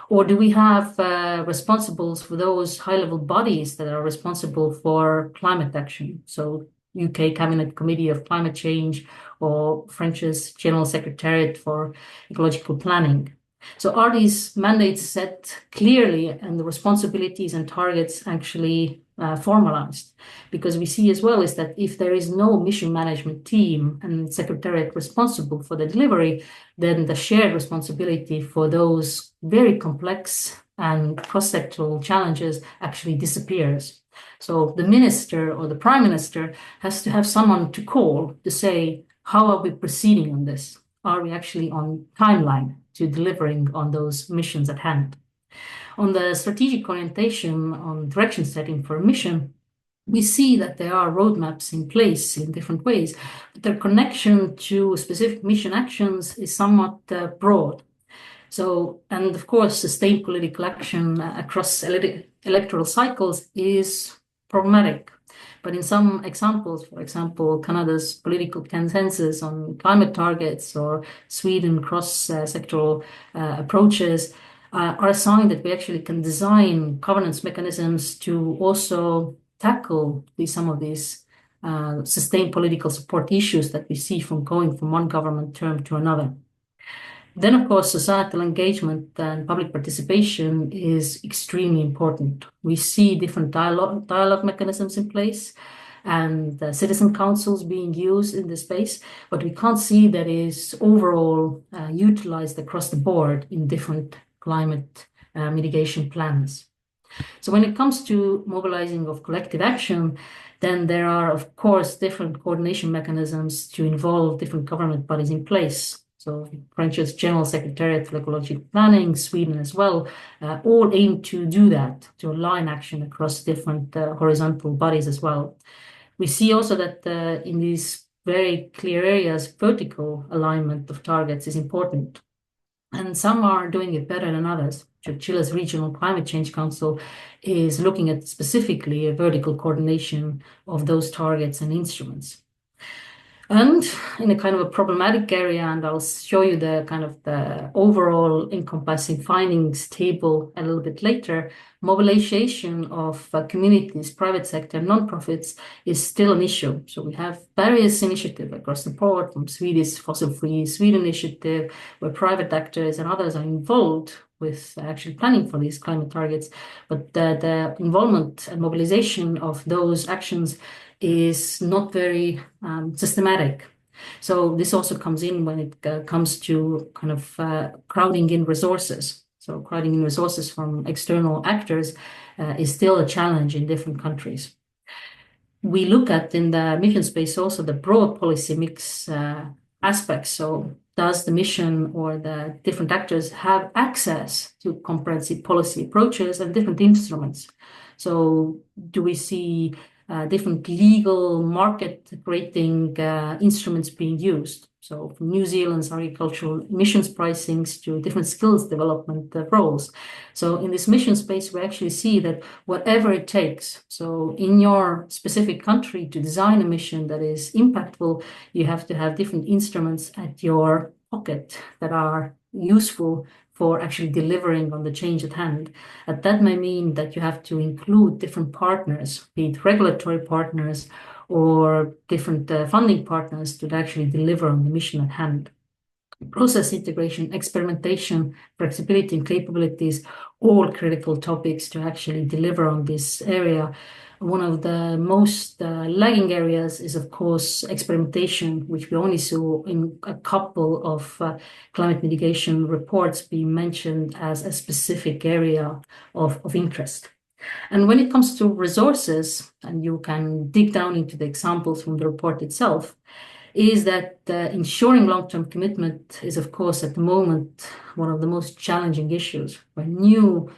Or do we have responsibles for those high-level bodies that are responsible for climate action? So UK Cabinet Committee of Climate Change or French's General Secretariat for Ecological Planning. So are these mandates set clearly and the responsibilities and targets actually formalized? Because we see as well is that if there is no mission management team and secretariat responsible for the delivery, then the shared responsibility for those very complex and cross-sectoral challenges actually disappears. So the minister or the prime minister has to have someone to call to say, how are we proceeding on this? Are we actually on timeline to delivering on those missions at hand? On the strategic orientation, on direction setting for a mission, we see that there are roadmaps in place in different ways, but their connection to specific mission actions is somewhat broad. So, and of course, sustained political action across electoral cycles is problematic. But in some examples, for example, Canada's political consensus on climate targets or Sweden cross-sectoral approaches are a sign that we actually can design governance mechanisms to also tackle some of these sustained political support issues that we see from going from one government term to another. Then, of course, societal engagement and public participation is extremely important. We see different dialogue mechanisms in place and citizen councils being used in this space, but we can't see that is overall utilized across the board in different climate mitigation plans. So when it comes to mobilizing of collective action, then there are, of course, different coordination mechanisms to involve different government bodies in place. So French's General Secretariat for Ecological Planning, Sweden as well, all aim to do that, to align action across different horizontal bodies as well. We see also that in these very clear areas, vertical alignment of targets is important. And some are doing it better than others. Chile's Regional Climate Change Council is looking at specifically a vertical coordination of those targets and instruments. And in a kind of a problematic area, and I'll show you the kind of the overall encompassing findings table a little bit later, mobilization of communities, private sector, nonprofits is still an issue. So we have various initiatives across the board, from Swedish Fossil-Free Sweden initiative, where private actors and others are involved with actually planning for these climate targets. But the involvement and mobilization of those actions is not very systematic. So this also comes in when it comes to kind of crowding in resources. So crowding in resources from external actors is still a challenge in different countries. We look at in the mission space also the broad policy mix aspects. So does the mission or the different actors have access to comprehensive policy approaches and different instruments? So do we see different legal market creating instruments being used? So from New Zealand's agricultural emissions pricings to different skills development roles. So in this mission space, we actually see that whatever it takes, so in your specific country to design a mission that is impactful, you have to have different instruments at your pocket that are useful for actually delivering on the change at hand. And that may mean that you have to include different partners, be it regulatory partners or different funding partners to actually deliver on the mission at hand. Process integration, experimentation, flexibility, and capabilities, all critical topics to actually deliver on this area. One of the most lagging areas is, of course, experimentation, which we only saw in a couple of climate mitigation reports being mentioned as a specific area of interest. And when it comes to resources, and you can dig down into the examples from the report itself, is that ensuring long-term commitment is, of course, at the moment, one of the most challenging issues. When new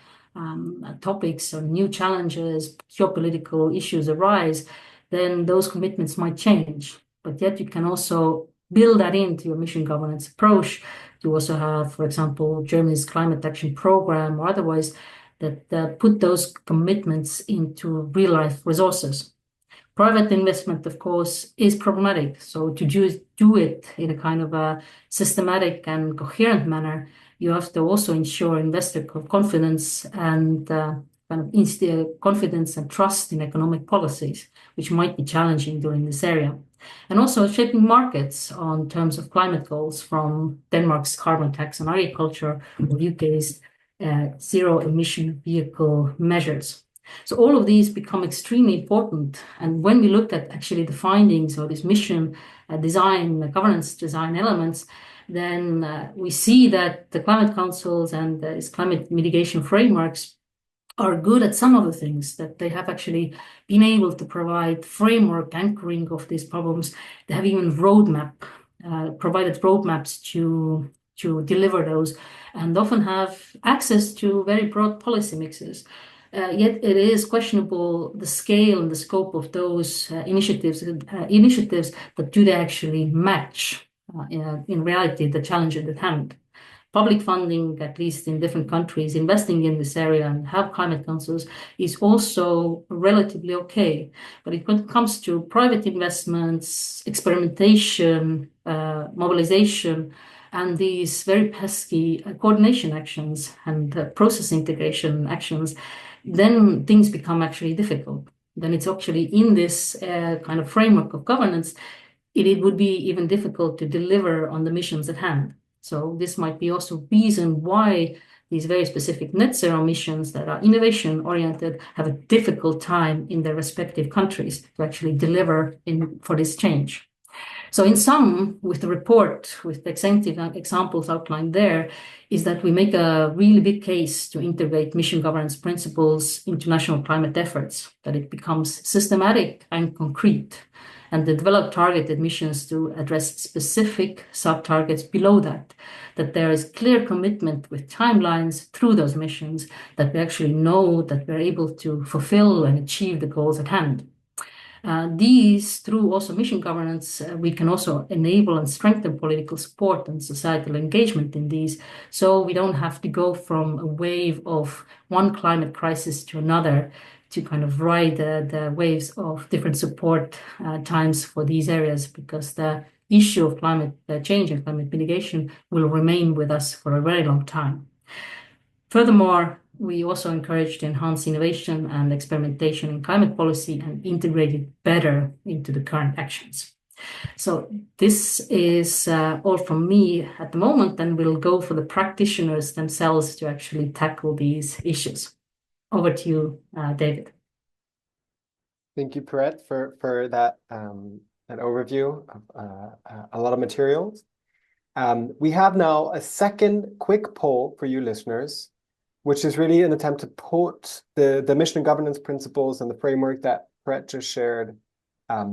topics or new challenges, geopolitical issues arise, then those commitments might change. But yet you can also build that into your mission governance approach. You also have, for example, Germany's climate action program or otherwise that put those commitments into real-life resources. Private investment, of course, is problematic. So to do it in a kind of a systematic and coherent manner, you have to also ensure investor confidence and kind of instill confidence and trust in economic policies, which might be challenging during this area. And also shaping markets on terms of climate goals, from Denmark's carbon tax on agriculture or UK's zero emission vehicle measures. So all of these become extremely important. And when we look at actually the findings of this mission design, governance design elements, then we see that the climate councils and its climate mitigation frameworks are good at some of the things, that they have actually been able to provide framework anchoring of these problems. They have even provided roadmaps to deliver those, and often have access to very broad policy mixes. Yet it is questionable the scale and the scope of those initiatives, but do they actually match in reality the challenge at hand? Public funding, at least in different countries, investing in this area and have climate councils is also relatively okay. But when it comes to private investments, experimentation, mobilization, and these very pesky coordination actions and process integration actions, then things become actually difficult. Then it's actually in this kind of framework of governance, it would be even difficult to deliver on the missions at hand. So this might be also reason why these very specific net zero missions that are innovation oriented have a difficult time in their respective countries to actually deliver for this change. So in sum, with the report, with the examples outlined there, is that we make a really big case to integrate mission governance principles into national climate efforts, that it becomes systematic and concrete, and to develop targeted missions to address specific sub-targets below that there is clear commitment with timelines through those missions, that we actually know that we're able to fulfill and achieve the goals at hand. These, through also mission governance, we can also enable and strengthen political support and societal engagement in these, so we don't have to go from a wave of one climate crisis to another to kind of ride the waves of different support times for these areas, because the issue of climate change and climate mitigation will remain with us for a very long time. Furthermore, we also encourage to enhance innovation and experimentation in climate policy and integrate it better into the current actions. So this is all from me at the moment, and we'll go for the practitioners themselves to actually tackle these issues. Over to you, David. Thank you, Perrette, for that overview of a lot of materials. We have now a second quick poll for you listeners, which is really an attempt to put the mission governance principles and the framework that Perrette just shared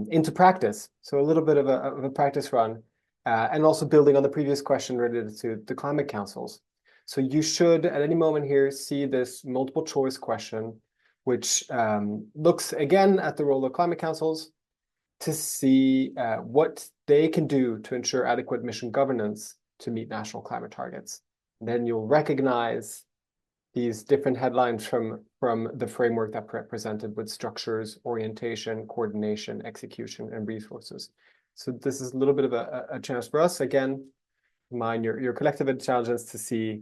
into practice. So a little bit of a practice run, and also building on the previous question related to the climate councils. So you should, at any moment here, see this multiple choice question, which looks again at the role of climate councils to see what they can do to ensure adequate mission governance to meet national climate targets. And then you'll recognize these different headlines from the framework that Perrette presented, with structures, orientation, coordination, execution, and resources. So this is a little bit of a chance for us, again, mind your collective intelligence to see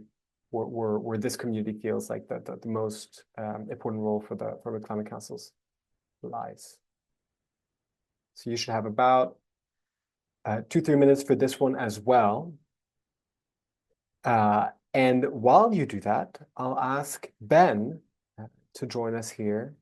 where this community feels like the most important role for the climate councils lies. So you should have about 2-3 minutes for this one as well. And while you do that, I'll ask Ben to join us here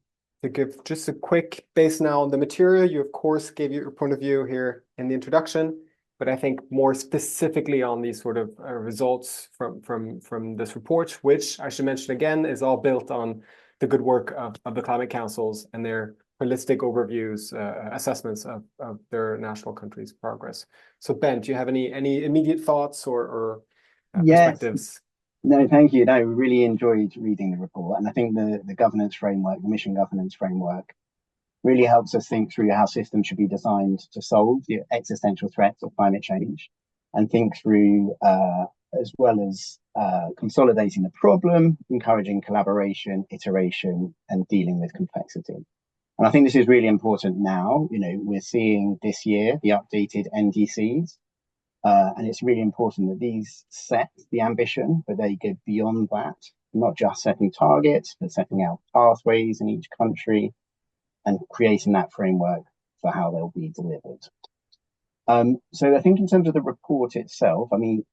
to give just a quick base now on the material. You, of course, gave your point of view here in the introduction, but I think more specifically on these sort of results from this report, which I should mention again is all built on the good work of the climate councils and their holistic overviews, assessments of their national countries' progress. So Ben, do you have any immediate thoughts or Yes. perspectives? No, thank you. No, really enjoyed reading the report. And I think the governance framework, the mission governance framework, really helps us think through how systems should be designed to solve the existential threats of climate change and think through, as well as consolidating the problem, encouraging collaboration, iteration, and dealing with complexity. And I think this is really important now. You know, we're seeing this year the updated NDCs. And it's really important that these set the ambition, but they go beyond that, not just setting targets, but setting out pathways in each country and creating that framework for how they'll be delivered. So I think in terms of the report itself, I mean,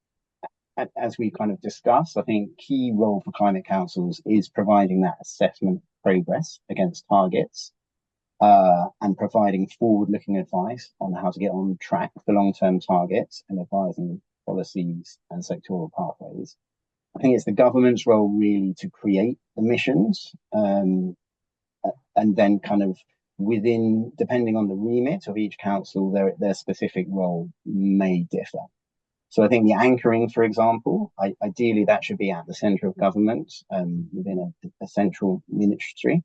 as we kind of discussed, I think key role for climate councils is providing that assessment progress against targets, and providing forward-looking advice on how to get on track for long-term targets and advising policies and sectoral pathways. I think it's the government's role really to create the missions, and then kind of within, depending on the remit of each council, their specific role may differ. So I think the anchoring, for example, ideally that should be at the centre of government, within a central ministry.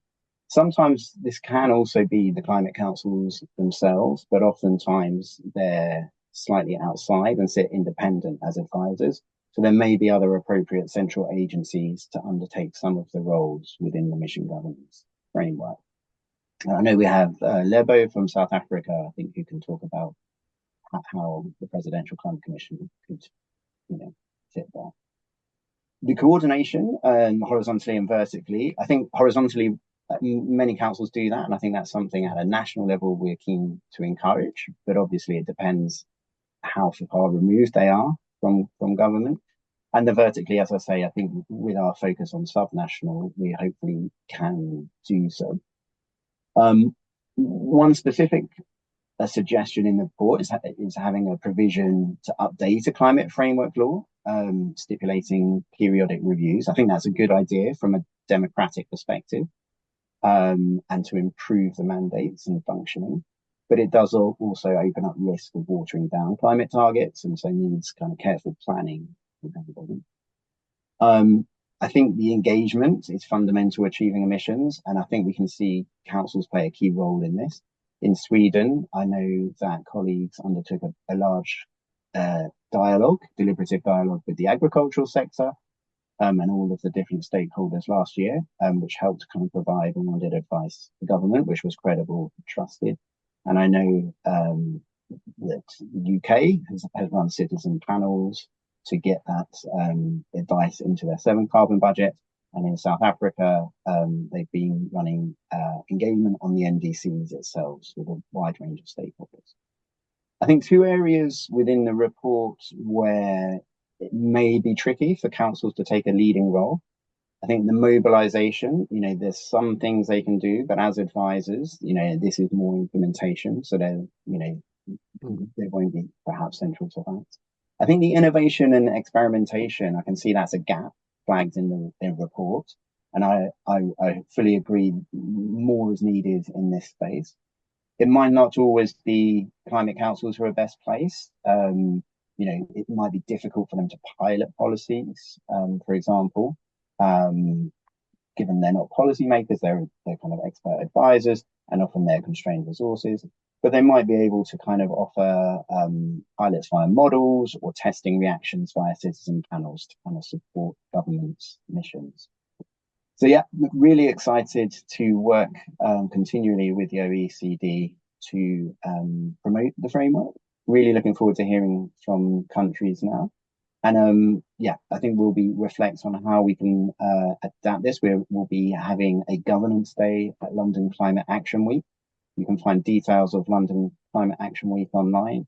Sometimes this can also be the climate councils themselves, but oftentimes they're slightly outside and sit independent as advisors. So there may be other appropriate central agencies to undertake some of the roles within the mission governance framework. I know we have Lebo from South Africa, I think, who can talk about how the Presidential Climate Commission could, fit there. The coordination, horizontally and vertically, I think horizontally, many councils do that, and I think that's something at a national level we're keen to encourage, but obviously it depends how far removed they are from government. And the vertically, as I say, I think with our focus on subnational, we hopefully can do so. One specific suggestion in the report is having a provision to update a climate framework law, stipulating periodic reviews. I think that's a good idea from a democratic perspective, and to improve the mandates and functioning. But it does also open up risk of watering down climate targets, and so needs kind of careful planning with everybody. I think the engagement is fundamental to achieving emissions, and I think we can see councils play a key role in this. In Sweden, I know that colleagues undertook a large deliberative dialogue with the agricultural sector, and all of the different stakeholders last year, which helped kind of provide rounded advice to government, which was credible and trusted. And I know that the UK has run citizen panels to get that advice into their 7 carbon budget. And in South Africa, they've been running engagement on the NDCs itself with a wide range of stakeholders. I think 2 areas within the report where it may be tricky for councils to take a leading role. I think the mobilization, there's some things they can do, but as advisors, this is more implementation. So they won't be perhaps central to that. I think the innovation and experimentation, I can see that's a gap flagged in the report. And I fully agree, more is needed in this space. It might not always be climate councils who are best placed. It might be difficult for them to pilot policies, for example, given they're not policymakers, they're kind of expert advisors, and often they're constrained resources. But they might be able to kind of offer pilots via models or testing reactions via citizen panels to kind of support government's missions. So yeah, really excited to work continually with the OECD to promote the framework. Really looking forward to hearing from countries now. And I think we'll be reflect on how we can adapt this. We'll be having a governance day at London Climate Action Week You can find details of London Climate Action Week online,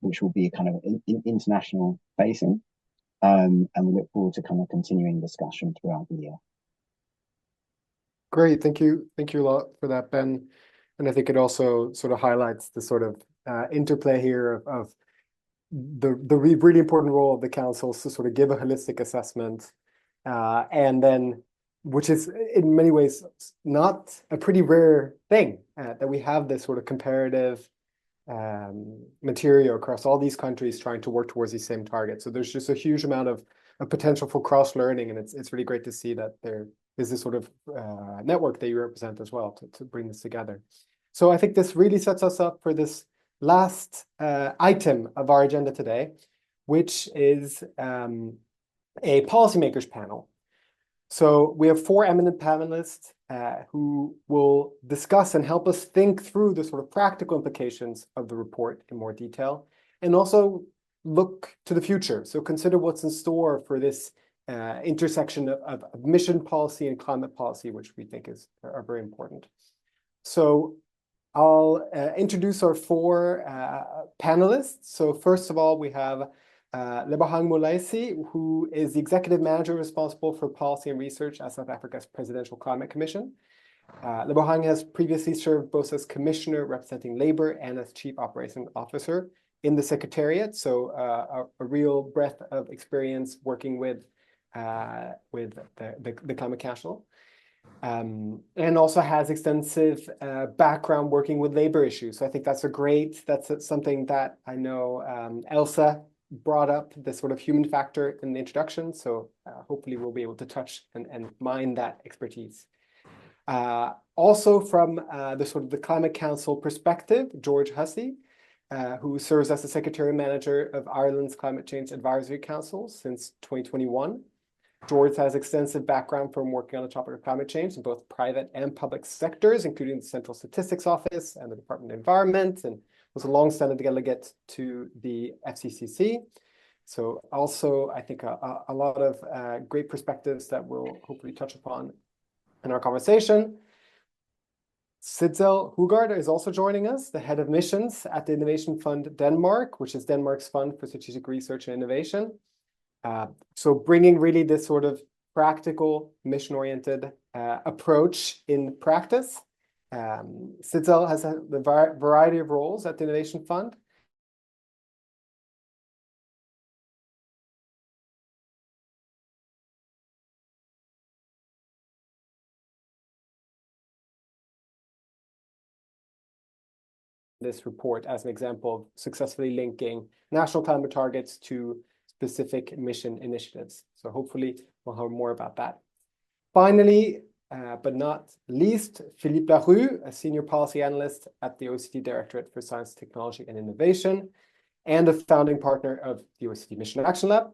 which will be kind of international facing. And we look forward to kind of continuing discussion throughout the year. Great, thank you a lot for that, Ben. And I think it also sort of highlights the sort of interplay here of the really important role of the councils to sort of give a holistic assessment, and then, which is in many ways not a pretty rare thing, that we have this sort of comparative material across all these countries trying to work towards these same targets. So there's just a huge amount of potential for cross-learning, and it's really great to see that there is this sort of network that you represent as well to bring this together. So I think this really sets us up for this last item of our agenda today, which is a policymakers panel. So we have 4 eminent panelists who will discuss and help us think through the sort of practical implications of the report in more detail, and also look to the future. So consider what's in store for this intersection of emission policy and climate policy, which we think are very important. So I'll introduce our 4 panelists. So first of all, we have Lebohang Mulaisi, who is the executive manager responsible for policy and research at South Africa's Presidential Climate Commission. Lebohang has previously served both as commissioner representing Labour and as chief operating officer in the Secretariat, so a real breadth of experience working with the Climate Council. And also has extensive background working with labor issues. So I think that's something that I know Elsa brought up, the sort of human factor in the introduction. So hopefully we'll be able to touch and mine that expertise. Also from the sort of the Climate Council perspective, George Hussey, who serves as the Secretary Manager of Ireland's Climate Change Advisory Council since 2021. George has extensive background from working on the topic of climate change in both private and public sectors, including the Central Statistics Office and the Department of Environment, and was a long-standing delegate to the FCCC. So also, I think a lot of great perspectives that we'll hopefully touch upon in our conversation. Sidsel Hugard is also joining us, the head of missions at the Innovation Fund Denmark, which is Denmark's fund for strategic research and innovation. So bringing really this sort of practical, mission-oriented approach in practice. Sidsel has a variety of roles at the Innovation Fund. This report as an example of successfully linking national climate targets to specific mission initiatives. So hopefully we'll hear more about that. Finally, but not least, Philippe Larue, a senior policy analyst at the OECD Directorate for Science, Technology and Innovation, and a founding partner of the OECD Mission Action Lab.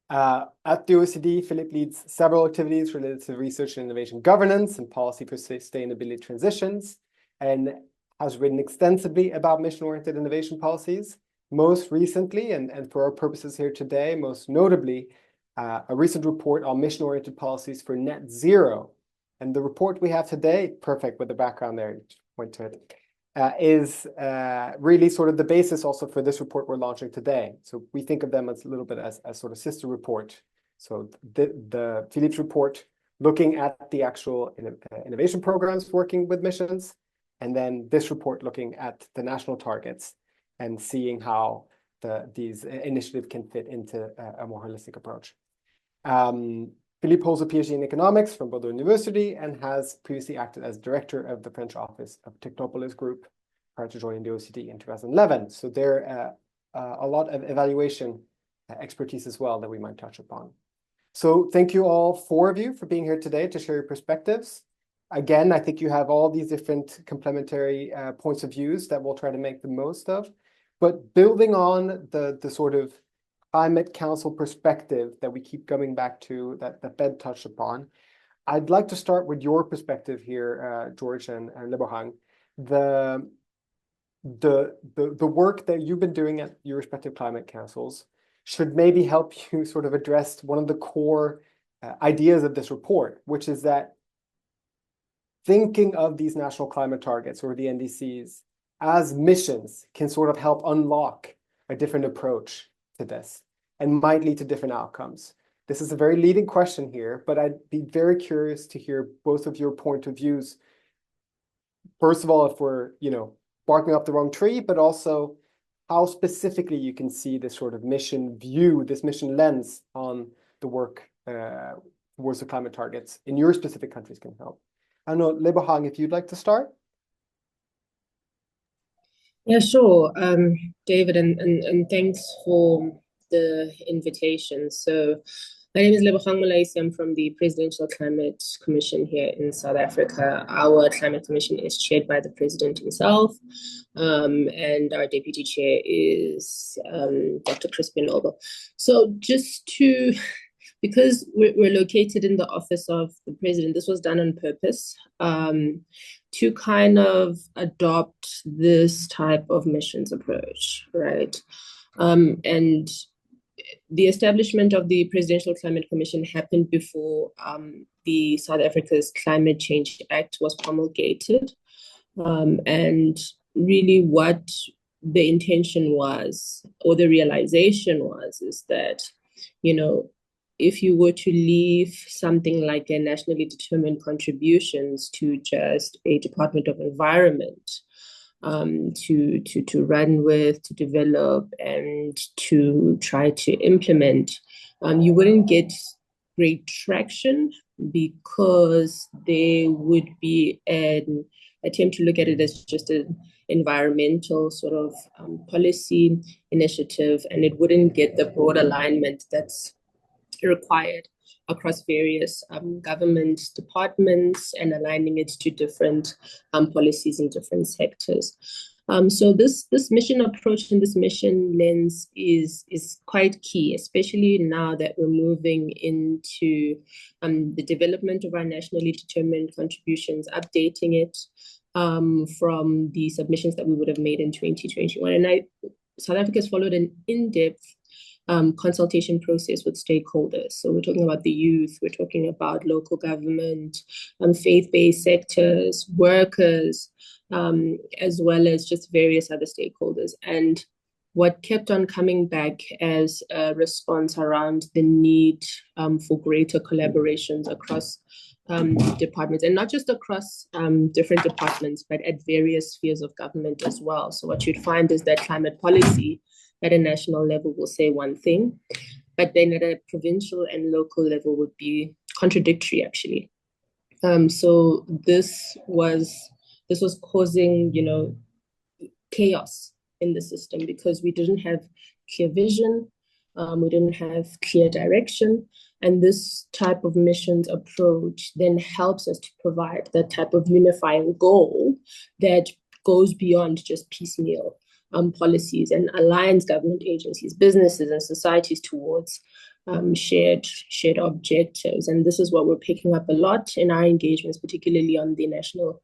At the OECD, Philippe leads several activities related to research and innovation governance and policy for sustainability transitions, and has written extensively about mission-oriented innovation policies. Most recently, and for our purposes here today, most notably, a recent report on mission-oriented policies for net zero. And the report we have today, perfect with the background there, point to it, is really sort of the basis also for this report we're launching today. So we think of them as a little bit as sort of sister report. So the Philippe's report looking at the actual innovation programs working with missions, and then this report looking at the national targets and seeing how these initiatives can fit into a more holistic approach. Philippe holds a PhD in economics from Bordeaux University and has previously acted as director of the French office of Technopolis Group prior to joining the OECD in 2011. So there a lot of evaluation expertise as well that we might touch upon. So thank you all 4 of you for being here today to share your perspectives. Again, I think you have all these different complementary points of views that we'll try to make the most of. But building on the sort of Climate Council perspective that we keep coming back to, that Ben touched upon, I'd like to start with your perspective here, George and Lebohang. The work that you've been doing at your respective Climate Councils should maybe help you sort of address one of the core ideas of this report, which is that thinking of these national climate targets or the NDCs as missions can sort of help unlock a different approach to this and might lead to different outcomes. This is a very leading question here, but I'd be very curious to hear both of your point of views. First of all, if we're, barking up the wrong tree, but also how specifically you can see this sort of mission view, this mission lens on the work towards the climate targets in your specific countries can help. I don't know, Lebohang, if you'd like to start. Yeah, sure, David, and thanks for the invitation. So my name is Lebohang Molaisi. I'm from the Presidential Climate Commission here in South Africa. Our Climate Commission is chaired by the President himself, and our Deputy Chair is Dr. Crispin Noble. So because we're located in the office of the President, this was done on purpose to kind of adopt this type of missions approach, right? And the establishment of the Presidential Climate Commission happened before the South Africa's Climate Change Act was promulgated. And really what the intention was, or the realization was, is that, if you were to leave something like a nationally determined contributions to just a Department of Environment, to run with, to develop, and to try to implement, you wouldn't get great traction, because there would be an attempt to look at it as just an environmental sort of policy initiative, and it wouldn't get the broad alignment that's required across various government departments and aligning it to different policies in different sectors. So this mission approach and this mission lens is quite key, especially now that we're moving into the development of our nationally determined contributions, updating it from the submissions that we would have made in 2021. And South Africa has followed an in-depth consultation process with stakeholders. So we're talking about the youth, we're talking about local government, faith-based sectors, workers, as well as just various other stakeholders. And what kept on coming back as a response around the need for greater collaborations across departments, and not just across different departments, but at various spheres of government as well. So what you'd find is that climate policy at a national level will say one thing, but then at a provincial and local level would be contradictory, actually. So this was causing, chaos in the system, because we didn't have clear vision, we didn't have clear direction, and this type of missions approach then helps us to provide that type of unifying goal that goes beyond just piecemeal policies and aligns government agencies, businesses, and societies towards shared objectives. And this is what we're picking up a lot in our engagements, particularly on the national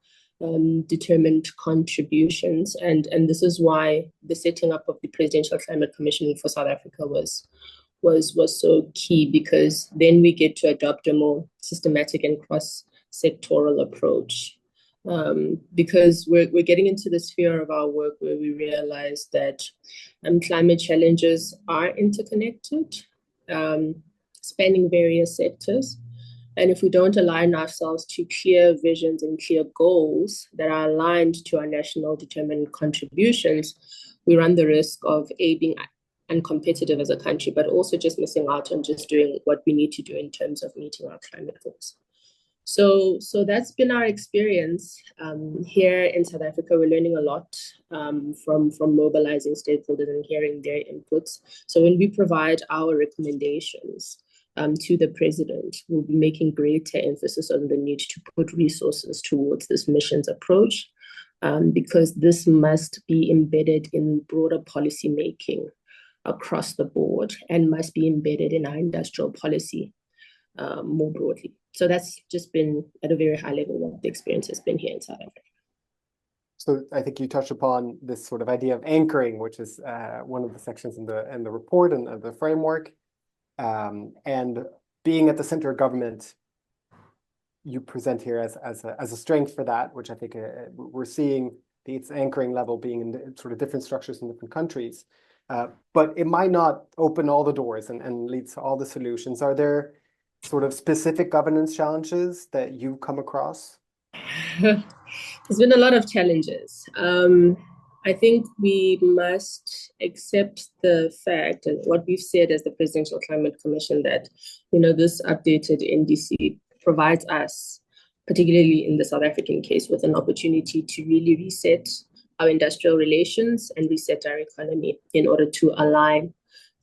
determined contributions. And this is why the setting up of the Presidential Climate Commission for South Africa was so key, because then we get to adopt a more systematic and cross-sectoral approach. Because we're getting into the sphere of our work where we realize that climate challenges are interconnected, spanning various sectors. And if we don't align ourselves to clear visions and clear goals that are aligned to our national determined contributions, we run the risk of being uncompetitive as a country, but also just missing out on just doing what we need to do in terms of meeting our climate goals. So that's been our experience here in South Africa. We're learning a lot from mobilizing stakeholders and hearing their inputs. So when we provide our recommendations to the president, we'll be making greater emphasis on the need to put resources towards this missions approach, because this must be embedded in broader policy making across the board and must be embedded in our industrial policy more broadly. So that's just been at a very high level what the experience has been here in South Africa. So I think you touched upon this sort of idea of anchoring, which is one of the sections in the report and the framework, and being at the center of government you present here as a strength for that, which I think we're seeing its anchoring level being in sort of different structures in different countries. But it might not open all the doors and lead to all the solutions. Are there sort of specific governance challenges that you come across? There's been a lot of challenges. I think we must accept the fact, and what we've said as the Presidential Climate Commission, that this updated NDC provides us, particularly in the South African case, with an opportunity to really reset our industrial relations and reset our economy in order to align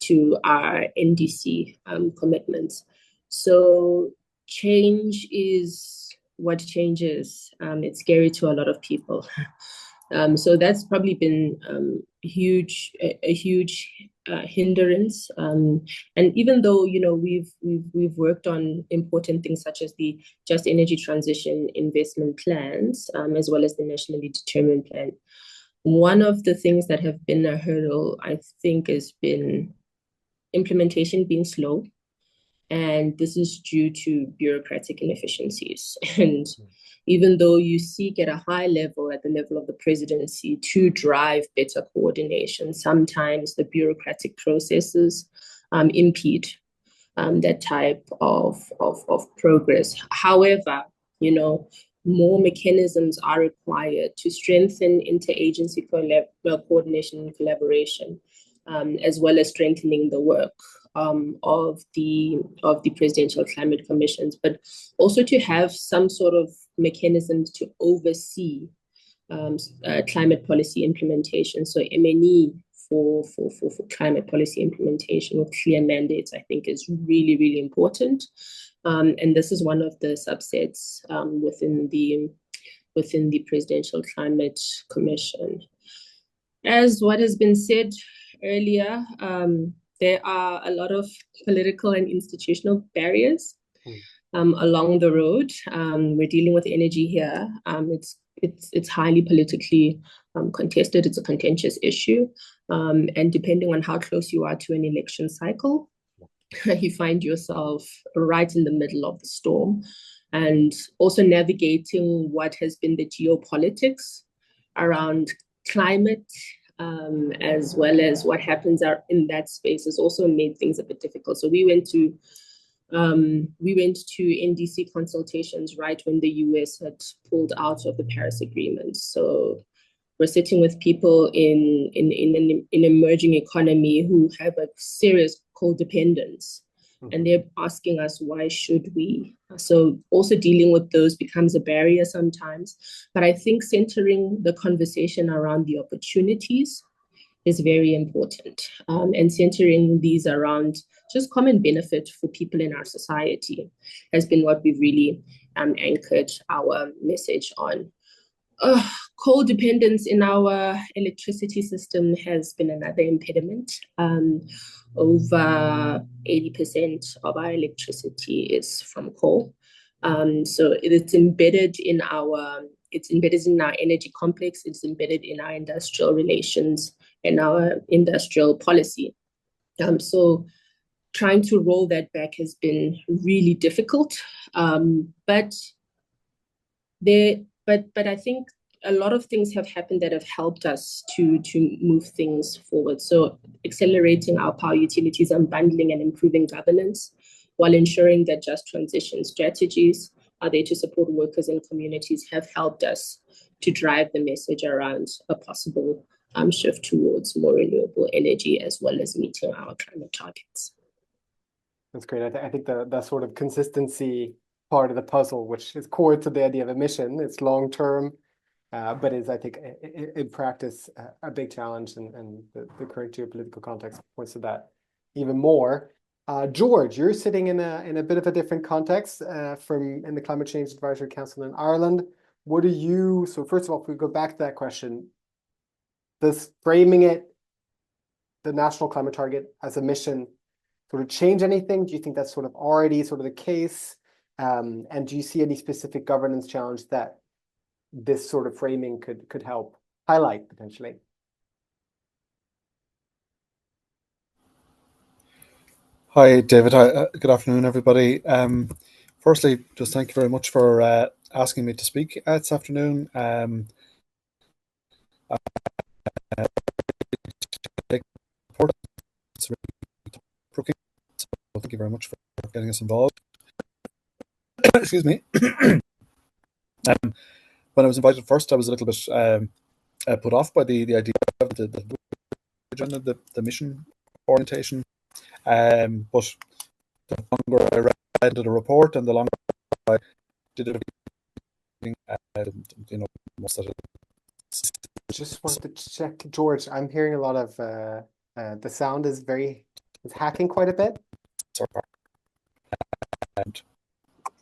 to our NDC commitments. So change is what changes. It's scary to a lot of people. So that's probably been a huge hindrance. And even though we've worked on important things such as the Just Energy Transition investment plans, as well as the nationally determined plan, one of the things that have been a hurdle, I think, has been implementation being slow. And this is due to bureaucratic inefficiencies. And even though you seek at a high level, at the level of the presidency, to drive better coordination, sometimes the bureaucratic processes impede that type of progress. However, more mechanisms are required to strengthen interagency coordination and collaboration, as well as strengthening the work of the Presidential Climate Commissions, but also to have some sort of mechanisms to oversee climate policy implementation. So MNE for climate policy implementation with clear mandates, I think, is really, really important. And this is one of the subsets within the Presidential Climate Commission. As what has been said earlier, there are a lot of political and institutional barriers along the road. We're dealing with energy here. It's highly politically contested. It's a contentious issue. And depending on how close you are to an election cycle, you find yourself right in the middle of the storm. And also navigating what has been the geopolitics around climate, as well as what happens in that space, has also made things a bit difficult. So we went to NDC consultations right when the US had pulled out of the Paris Agreement. So we're sitting with people in an emerging economy who have a serious codependence. And they're asking us, why should we? So also dealing with those becomes a barrier sometimes. But I think centering the conversation around the opportunities is very important. And centering these around just common benefit for people in our society has been what we've really anchored our message on. Coal dependence in our electricity system has been another impediment. Over 80% of our electricity is from coal. So it's embedded in our energy complex. It's embedded in our industrial relations and our industrial policy. So trying to roll that back has been really difficult. But I think a lot of things have happened that have helped us to move things forward. So accelerating our power utilities, unbundling and improving governance, while ensuring that just transition strategies are there to support workers and communities, have helped us to drive the message around a possible shift towards more renewable energy, as well as meeting our climate targets. That's great. I think the sort of consistency part of the puzzle, which is core to the idea of emission, it's long term, but is, I think, in practice, a big challenge, and the current geopolitical context points to that even more. George, you're sitting in a bit of a different context in the Climate Change Advisory Council in Ireland. So first of all, if we go back to that question, does framing the national climate target as a mission sort of change anything? Do you think that's sort of already sort of the case? And do you see any specific governance challenge that this sort of framing could help highlight potentially? Hi, David. Hi, good afternoon, everybody. firstly, just thank you very much for asking me to speak this afternoon. It's really thought-provoking, so thank you very much for getting us involved. Excuse me. When I was invited first, I was a little bit put off by the idea of the mission orientation. But the longer I read the report and the longer I did it, most of it. Just wanted to check, George. I'm hearing a lot of the sound is hacking quite a bit. And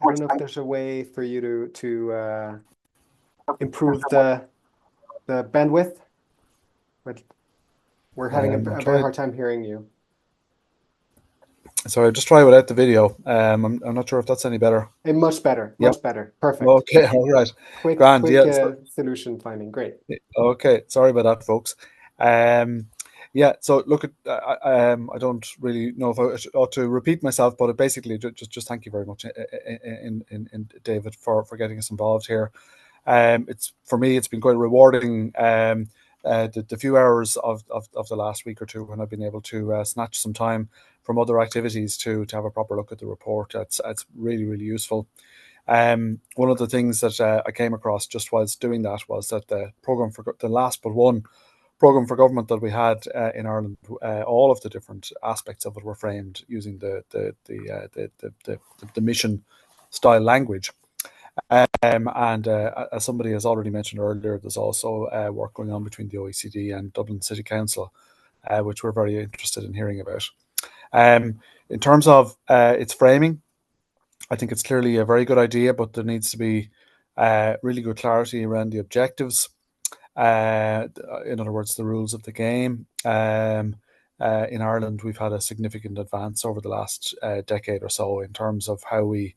I don't know if there's a way for you to improve the bandwidth, but we're having a very hard time hearing you. So I just try without the video. I'm not sure if that's any better. Much better, much better. Perfect. Okay, all right. Quick solution finding. Great. Okay, sorry about that, folks. Yeah, so look, I don't really know if I ought to repeat myself, but basically just thank you very much, in David, for getting us involved here. For me, it's been quite rewarding. The few hours of the last week or two when I've been able to snatch some time from other activities to have a proper look at the report. It's really, really useful. One of the things that I came across just whilst doing that was that the program for the last but one program for government that we had in Ireland, all of the different aspects of it were framed using the mission style language. And as somebody has already mentioned earlier, there's also work going on between the OECD and Dublin City Council, which we're very interested in hearing about. In terms of its framing, I think it's clearly a very good idea, but there needs to be really good clarity around the objectives. In other words, the rules of the game. In Ireland, we've had a significant advance over the last decade or so in terms of how we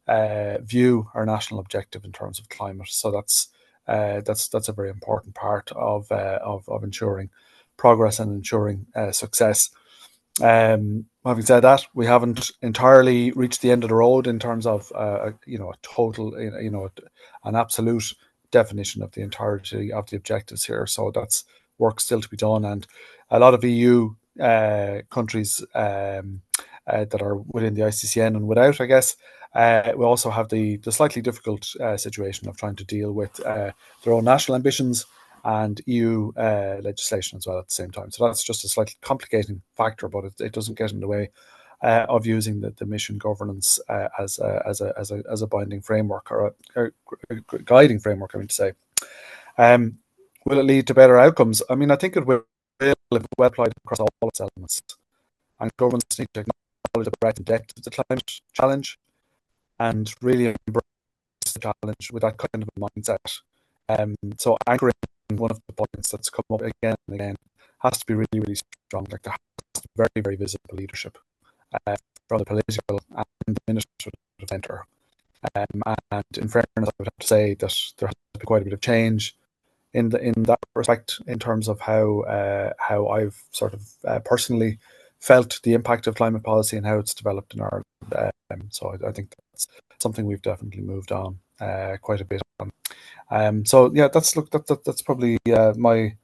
view our national objective in terms of climate. So that's a very important part of ensuring progress and ensuring success. Having said that, we haven't entirely reached the end of the road in terms of a total, an absolute definition of the entirety of the objectives here. So that's work still to be done, and a lot of EU countries that are within the ICCN and without, I guess, we also have the slightly difficult situation of trying to deal with their own national ambitions and EU legislation as well at the same time. So that's just a slightly complicating factor, but it doesn't get in the way of using the mission governance as a binding framework or a guiding framework, I mean to say. Will it lead to better outcomes? I mean, I think it will if well applied across all its elements. And governments need to acknowledge the breadth and depth of the climate challenge and really embrace the challenge with that kind of a mindset. So anchoring one of the points that's come up again and again has to be really, really strong. Like there has to be very, very visible leadership from the political and the administrative centre. And in fairness, I would have to say that there has to be quite a bit of change in that respect in terms of how I've sort of personally felt the impact of climate policy and how it's developed in Ireland. So I think that's something we've definitely moved on quite a bit on. So yeah, that's probably my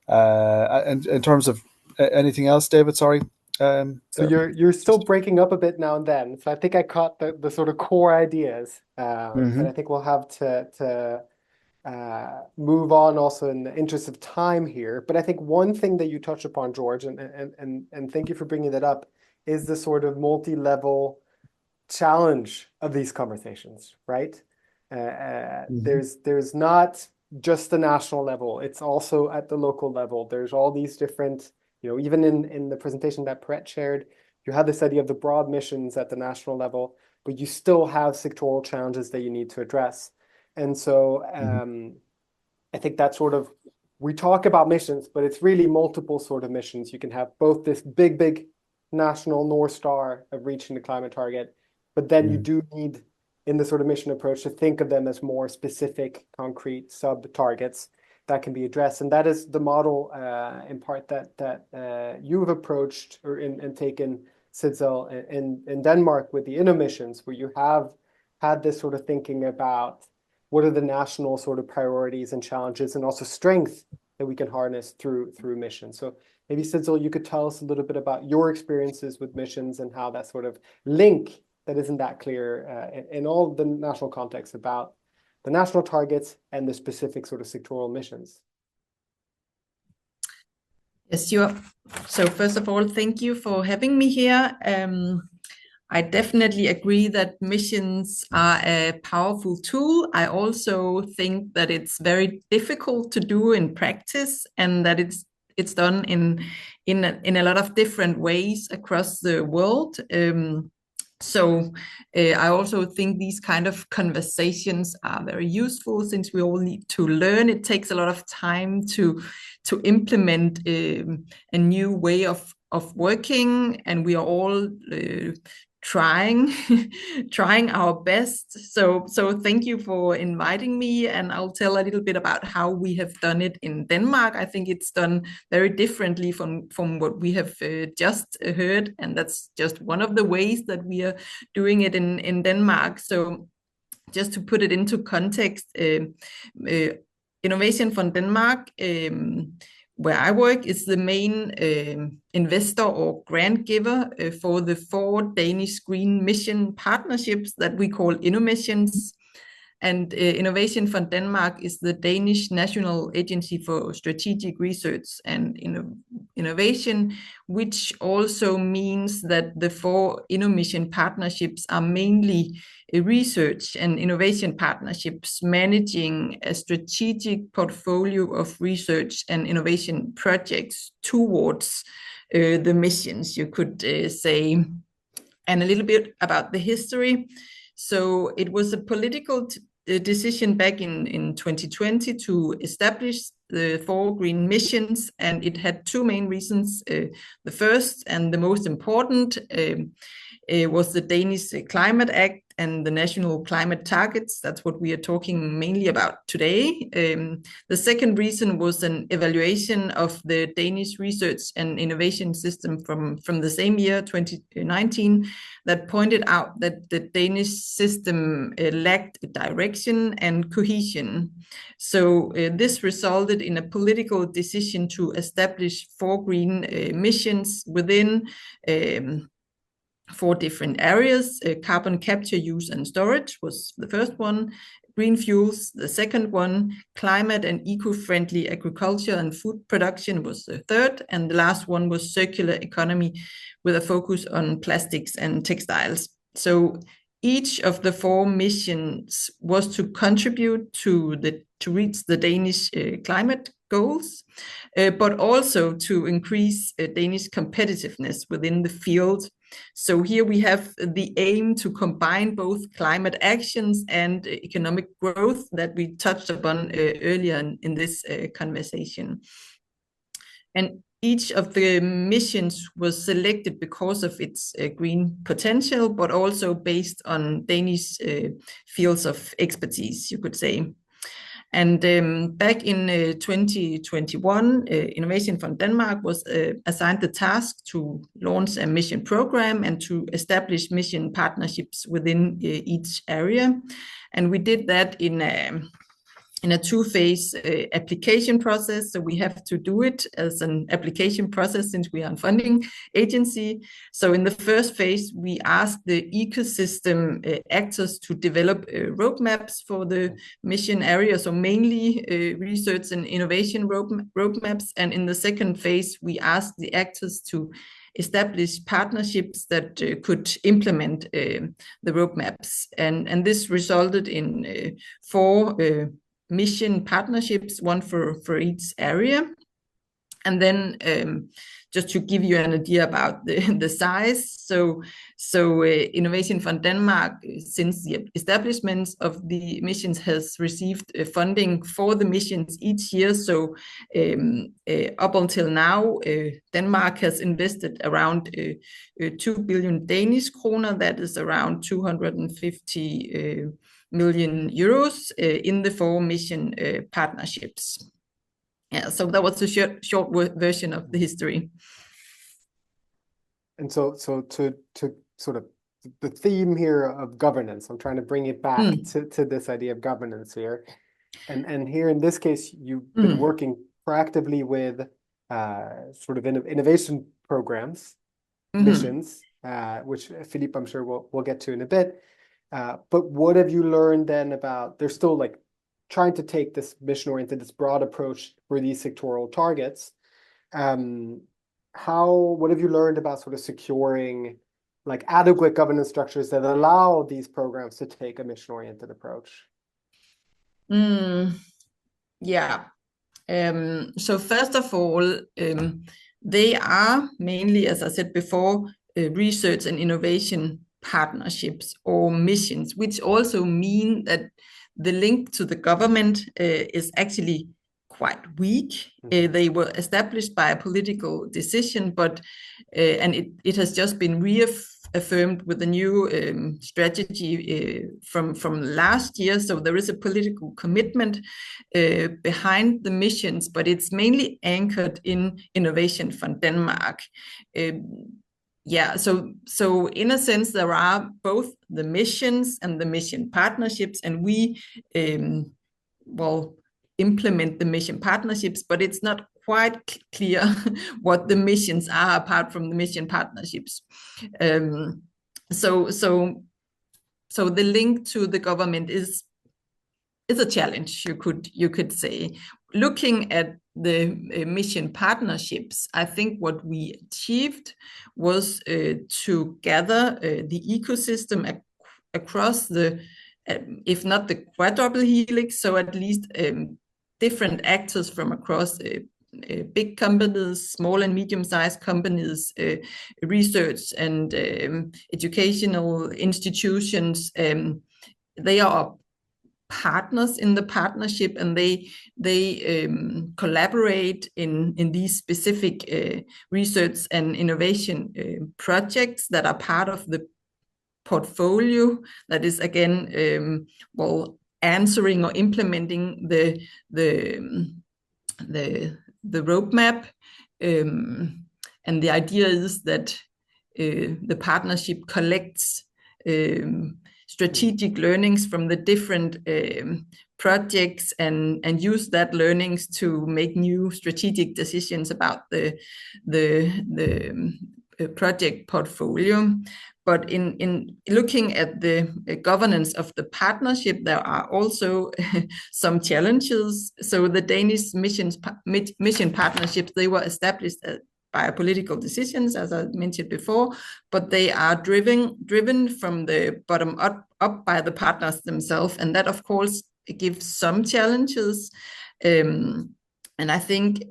in terms of anything else, David. Sorry. So you're still breaking up a bit now and then. So I think I caught the sort of core ideas, but I think we'll have to move on also in the interest of time here. But I think one thing that you touched upon, George, and thank you for bringing that up, is the sort of multi-level challenge of these conversations, right? There's not just the national level, it's also at the local level. There's all these different, even in the presentation that Brett shared, you had this idea of the broad missions at the national level, but you still have sectoral challenges that you need to address. And so I think that sort of, we talk about missions, but it's really multiple sort of missions. You can have both this big national North Star of reaching the climate target, but then you do need, in the sort of mission approach, to think of them as more specific, concrete sub-targets that can be addressed. And that is the model, in part, that you have approached and taken, Sidsel, in Denmark with the inner missions, where you have had this sort of thinking about what are the national sort of priorities and challenges and also strength that we can harness through missions. So maybe Sidsel, you could tell us a little bit about your experiences with missions and how that sort of link that isn't that clear in all the national context about the national targets and the specific sort of sectoral missions. Yes, sure. So first of all, thank you for having me here. I definitely agree that missions are a powerful tool. I also think that it's very difficult to do in practice, and that it's done in a lot of different ways across the world. I also think these kind of conversations are very useful, since we all need to learn. It takes a lot of time to implement a new way of working, and we are all trying our best. So thank you for inviting me, and I'll tell a little bit about how we have done it in Denmark. I think it's done very differently from what we have just heard, and that's just one of the ways that we are doing it in Denmark. So just to put it into context, Innovation Fund Denmark, where I work, is the main investor or grant giver for the 4 Danish green mission partnerships that we call InnoMissions. And Innovation Fund Denmark is the Danish National Agency for Strategic Research and Innovation, which also means that the 4 InnoMission partnerships are mainly research and innovation partnerships, managing a strategic portfolio of research and innovation projects towards the missions, you could say. And a little bit about the history. So it was a political decision back in 2020 to establish the 4 green missions, and it had 2 main reasons. The first and the most important was the Danish Climate Act and the national climate targets. That's what we are talking mainly about today. The second reason was an evaluation of the Danish research and innovation system from the same year, 2019, that pointed out that the Danish system lacked direction and cohesion. So this resulted in a political decision to establish 4 green missions within 4 different areas. Carbon capture, use and storage was the first one, green fuels the second one, climate and eco-friendly agriculture and food production was the third, and the last one was circular economy with a focus on plastics and textiles. So each of the 4 missions was to contribute to reach the Danish climate goals, but also to increase Danish competitiveness within the field. So here we have the aim to combine both climate actions and economic growth that we touched upon earlier in this conversation. And each of the missions was selected because of its green potential, but also based on Danish fields of expertise, you could say. And back in 2021, Innovation Fund Denmark was assigned the task to launch a mission program and to establish mission partnerships within each area. And we did that in a 2-phase application process. So we have to do it as an application process since we are a funding agency. So in the first phase, we asked the ecosystem actors to develop roadmaps for the mission area, so mainly research and innovation roadmaps. And in the second phase, we asked the actors to establish partnerships that could implement the roadmaps. And this resulted in 4 mission partnerships, 1 for each area. And then just to give you an idea about the size, so Innovation Fund Denmark, since the establishment of the missions, has received funding for the missions each year. So up until now, Denmark has invested around 2 billion Danish kroner, that is around 250 million euros in the 4 mission partnerships. Yeah, so that was a short version of the history. And so to sort of the theme here of governance. I'm trying to bring it back to this idea of governance here. And here in this case, you've been working proactively with sort of innovation programs, missions, which Philippe, I'm sure we'll get to in a bit. But what have you learned then about, they're still like trying to take this mission-oriented, this broad approach for these sectoral targets. What have you learned about sort of securing like adequate governance structures that allow these programs to take a mission-oriented approach? Yeah. So first of all, they are mainly, as I said before, research and innovation partnerships or missions, which also mean that the link to the government is actually quite weak. They were established by a political decision, but and it has just been reaffirmed with the new strategy from last year. So there is a political commitment behind the missions, but it's mainly anchored in Innovation from Denmark. Yeah, so in a sense, there are both the missions and the mission partnerships, and we implement the mission partnerships, but it's not quite clear what the missions are apart from the mission partnerships. So the link to the government is a challenge, you could say. Looking at the mission partnerships, I think what we achieved was to gather the ecosystem across the, if not the quadruple helix, so at least different actors from across big companies, small and medium-sized companies, research and educational institutions. They are partners in the partnership, and they collaborate in these specific research and innovation projects that are part of the portfolio that is again answering or implementing the roadmap, and the idea is that the partnership collects strategic learnings from the different projects and use that learnings to make new strategic decisions about the project portfolio. But in looking at the governance of the partnership, there are also some challenges. So the Danish mission partnerships, they were established by political decisions, as I mentioned before, but they are driven from the bottom up by the partners themselves, and that of course gives some challenges. And I think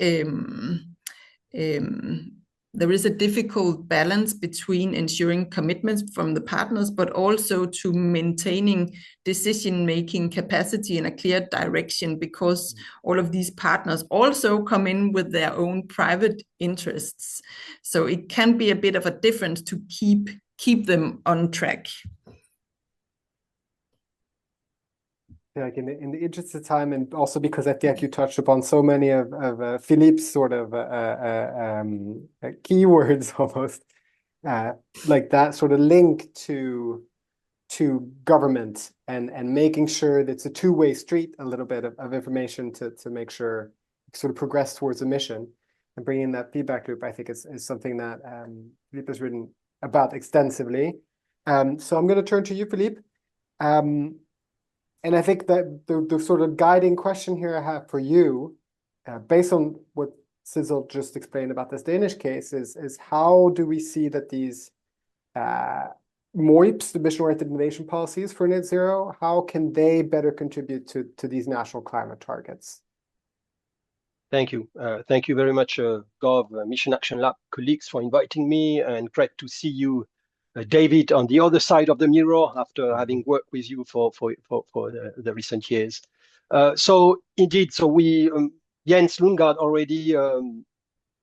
there is a difficult balance between ensuring commitments from the partners, but also to maintaining decision-making capacity in a clear direction, because all of these partners also come in with their own private interests. So it can be a bit of a difference to keep them on track. Like in the interest of time, and also because I think you touched upon so many of Philippe's sort of keywords almost, like that sort of link to government and making sure that it's a two-way street, a little bit of information to make sure sort of progress towards a mission, and bringing that feedback loop, I think is something that Philippe has written about extensively. So I'm going to turn to you, Philippe. And I think that the sort of guiding question here I have for you, based on what Sissel just explained about this Danish case, is how do we see that these MOIPs, the mission-oriented innovation policies for net zero, how can they better contribute to these national climate targets? Thank you. Thank you very much, Gov, Mission Action Lab colleagues, for inviting me, and great to see you, David, on the other side of the mirror after having worked with you for the recent years. So indeed, so we Jens Lundgaard already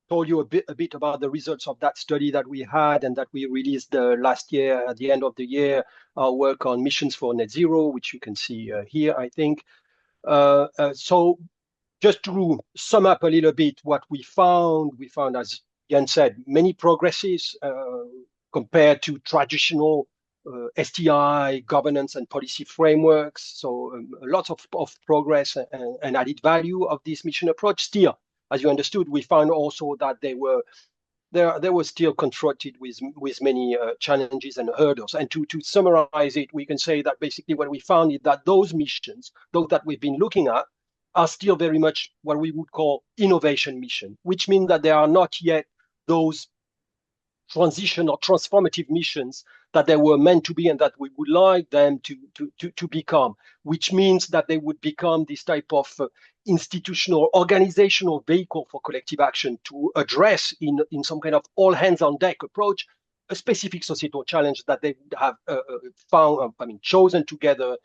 told you a bit about the results of that study that we had and that we released last year at the end of the year. Our work on missions for net zero, which you can see here, I think. So just to sum up a little bit what we found, as Jens said, many progresses compared to traditional STI governance and policy frameworks. So lots of progress and added value of this mission approach. Still, as you understood, we found also that they were still confronted with many challenges and hurdles. And to summarize it, we can say that basically what we found is that those missions, those that we've been looking at, are still very much what we would call innovation mission, which means that they are not yet those transition or transformative missions that they were meant to be and that we would like them to become, which means that they would become this type of institutional organizational vehicle for collective action to address in some kind of all hands on deck approach a specific societal challenge that they would have chosen together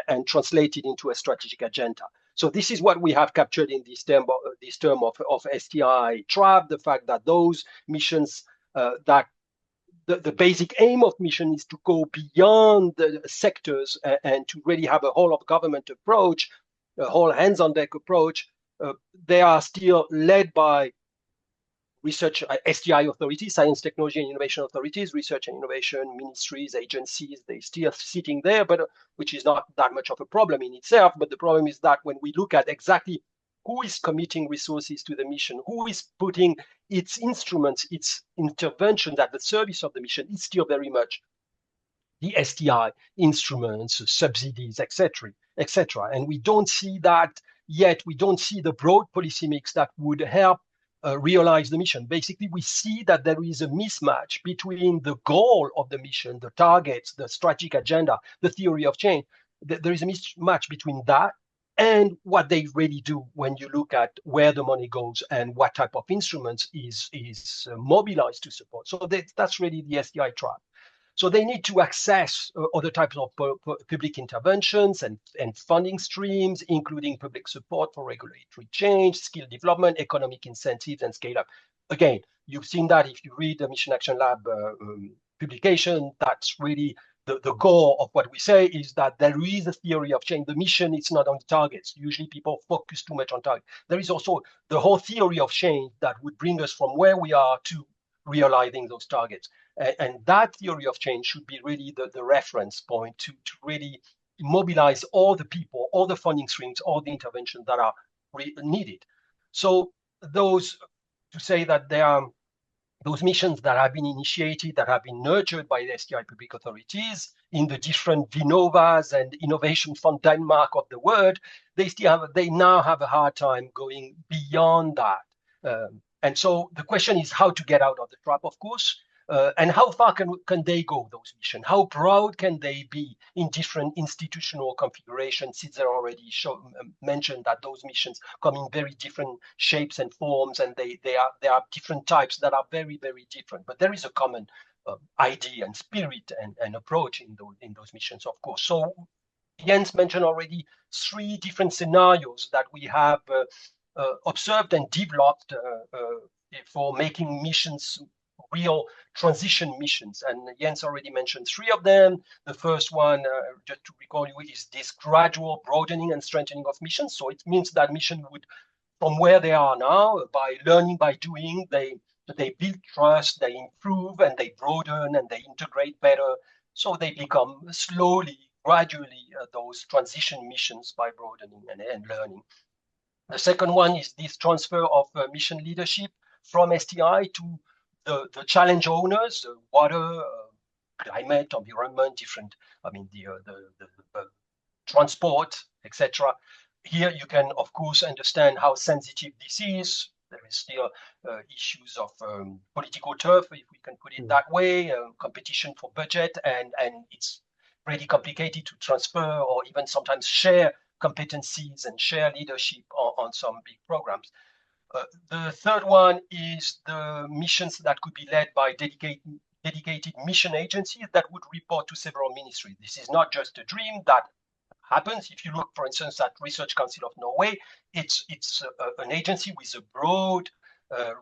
and translated into a strategic agenda. So this is what we have captured in this term of STI trap, the fact that those missions that the basic aim of mission is to go beyond the sectors and to really have a whole of government approach, a whole hands on deck approach. They are still led by research STI authorities, science, technology, and innovation authorities, research and innovation ministries, agencies. They still sitting there, but which is not that much of a problem in itself. But the problem is that when we look at exactly who is committing resources to the mission, who is putting its instruments, its interventions at the service of the mission, it's still very much the STI instruments, subsidies, etc., etc. And we don't see that yet. We don't see the broad policy mix that would help realize the mission. Basically, we see that there is a mismatch between the goal of the mission, the targets, the strategic agenda, the theory of change. There is a mismatch between that and what they really do when you look at where the money goes and what type of instruments is mobilized to support. So that's really the STI trap. So they need to access other types of public interventions and funding streams, including public support for regulatory change, skill development, economic incentives, and scale up. Again, you've seen that if you read the Mission Action Lab publication, that's really the core of what we say is that there is a theory of change. The mission is not on targets. Usually people focus too much on targets. There is also the whole theory of change that would bring us from where we are to realizing those targets. And that theory of change should be really the reference point to really mobilize all the people, all the funding streams, all the interventions that are needed. So those, to say that there are those missions that have been initiated, that have been nurtured by the STI public authorities in the different Vinovas and Innovation Fund Denmark of the world, they now have a hard time going beyond that. And so the question is how to get out of the trap, of course, and how far can they go, those missions? How broad can they be in different institutional configurations? Since they already mentioned that those missions come in very different shapes and forms, and they are different types that are very, very different. But there is a common idea and spirit and approach in those missions, of course. So Jens mentioned already 3 different scenarios that we have observed and developed for making missions real transition missions. And Jens already mentioned 3 of them. The first one, just to recall you, is this gradual broadening and strengthening of missions. So it means that mission would, from where they are now, by learning, by doing, they build trust, they improve, and they broaden, and they integrate better. So they become slowly, gradually, those transition missions by broadening and learning. The second one is this transfer of mission leadership from STI to the challenge owners, water, climate, environment, different, the transport, etc. Here you can, of course, understand how sensitive this is. There is still issues of political turf, if we can put it that way, competition for budget, and it's really complicated to transfer or even sometimes share competencies and share leadership on some big programs. The third one is the missions that could be led by dedicated mission agencies that would report to several ministries. This is not just a dream that happens. If you look, for instance, at Research Council of Norway, it's an agency with a broad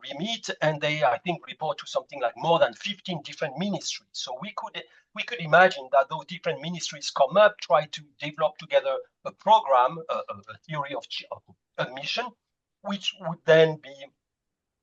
remit, and they, I think, report to something like more than 15 different ministries. So we could imagine that those different ministries come up, try to develop together a program, a theory of a mission, which would then be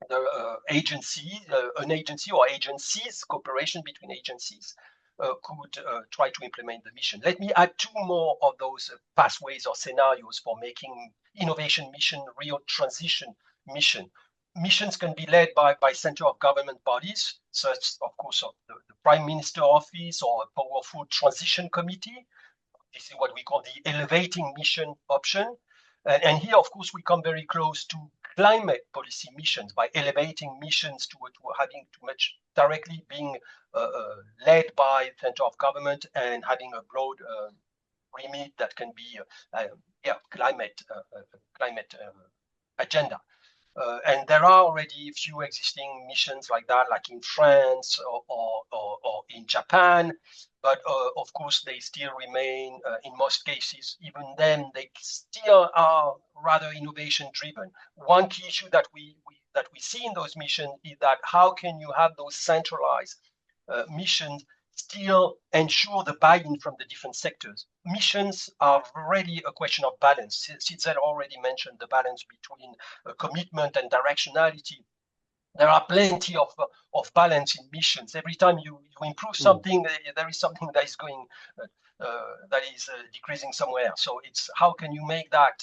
the agency, an agency or agencies, cooperation between agencies could try to implement the mission. Let me add two more of those pathways or scenarios for making innovation mission real transition mission. Missions can be led by center of government bodies, such, of course, of the Prime Minister Office or a powerful transition committee. This is what we call the elevating mission option. And here, of course, we come very close to climate policy missions by elevating missions to having too much directly being led by center of government and having a broad remit that can be climate agenda. And there are already a few existing missions like that, like in France or in Japan. But of course, they still remain, in most cases, even then, they still are rather innovation driven. One key issue that we see in those missions is that how can you have those centralized missions still ensure the buy-in from the different sectors? Missions are really a question of balance. Citzel already mentioned the balance between commitment and directionality. There are plenty of balance in missions. Every time you improve something, there is something that is going decreasing somewhere. So it's how can you make that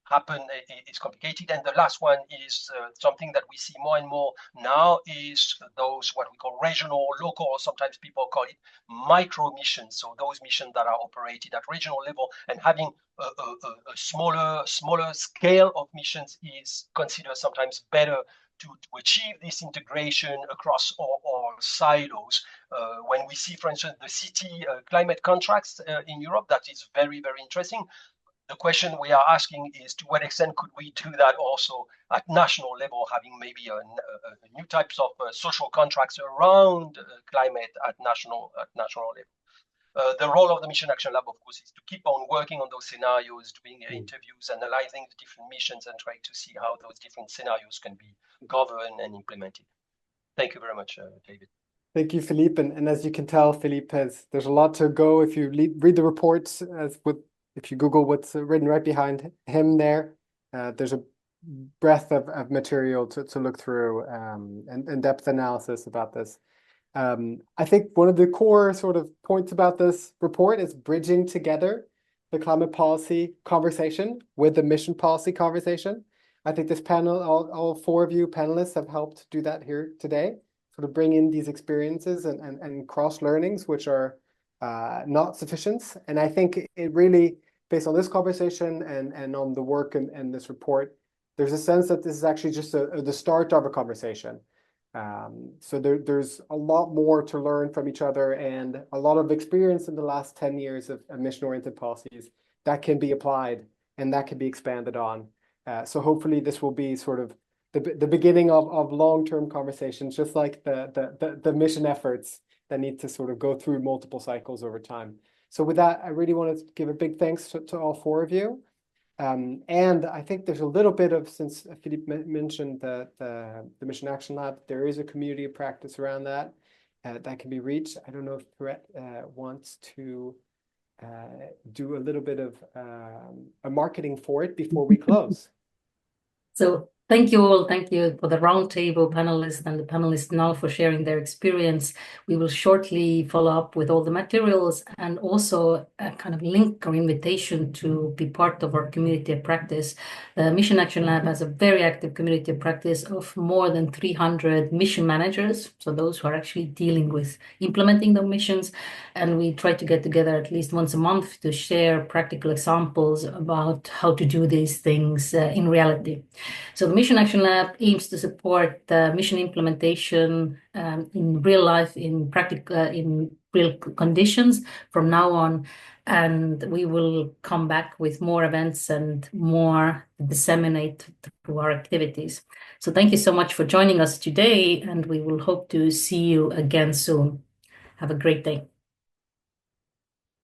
happen? It's complicated. And the last one is something that we see more and more now is those what we call regional, local, or sometimes people call it micro missions. So those missions that are operated at regional level and having a smaller scale of missions is considered sometimes better to achieve this integration across all silos. When we see, for instance, the city climate contracts in Europe, that is very, very interesting. The question we are asking is to what extent could we do that also at national level, having maybe a new types of social contracts around climate at national level. The role of the Mission Action Lab, of course, is to keep on working on those scenarios, doing interviews, analyzing the different missions, and trying to see how those different scenarios can be governed and implemented. Thank you very much, David. Thank you, Philippe. And as you can tell, Philippe there's a lot to go. If you read the reports, if you Google what's written right behind him there, there's a breadth of material to look through and in-depth analysis about this. I think one of the core sort of points about this report is bridging together the climate policy conversation with the mission policy conversation. I think this panel, all four of you panelists have helped do that here today, sort of bring in these experiences and cross learnings, which are not sufficient. And I think it really, based on this conversation and on the work and this report, there's a sense that this is actually just the start of a conversation. So there's a lot more to learn from each other and a lot of experience in the last 10 years of mission-oriented policies that can be applied and that can be expanded on. So hopefully this will be sort of the beginning of long-term conversations, just like the mission efforts that need to sort of go through multiple cycles over time. So with that, I really want to give a big thanks to all four of you. And I think there's a little bit of, since Philippe mentioned the Mission Action Lab, there is a community of practice around that that can be reached. I don't know if Brett wants to do a little bit of a marketing for it before we close. So thank you all. Thank you for the roundtable panelists and the panelists now for sharing their experience. We will shortly follow up with all the materials and also a kind of link or invitation to be part of our community of practice. The Mission Action Lab has a very active community of practice of more than 300 mission managers. So those who are actually dealing with implementing the missions. And we try to get together at least once a month to share practical examples about how to do these things in reality. So the Mission Action Lab aims to support mission implementation in real life, in practical, in real conditions from now on. And we will come back with more events and more disseminate through our activities. So thank you so much for joining us today, and we will hope to see you again soon. Have a great day.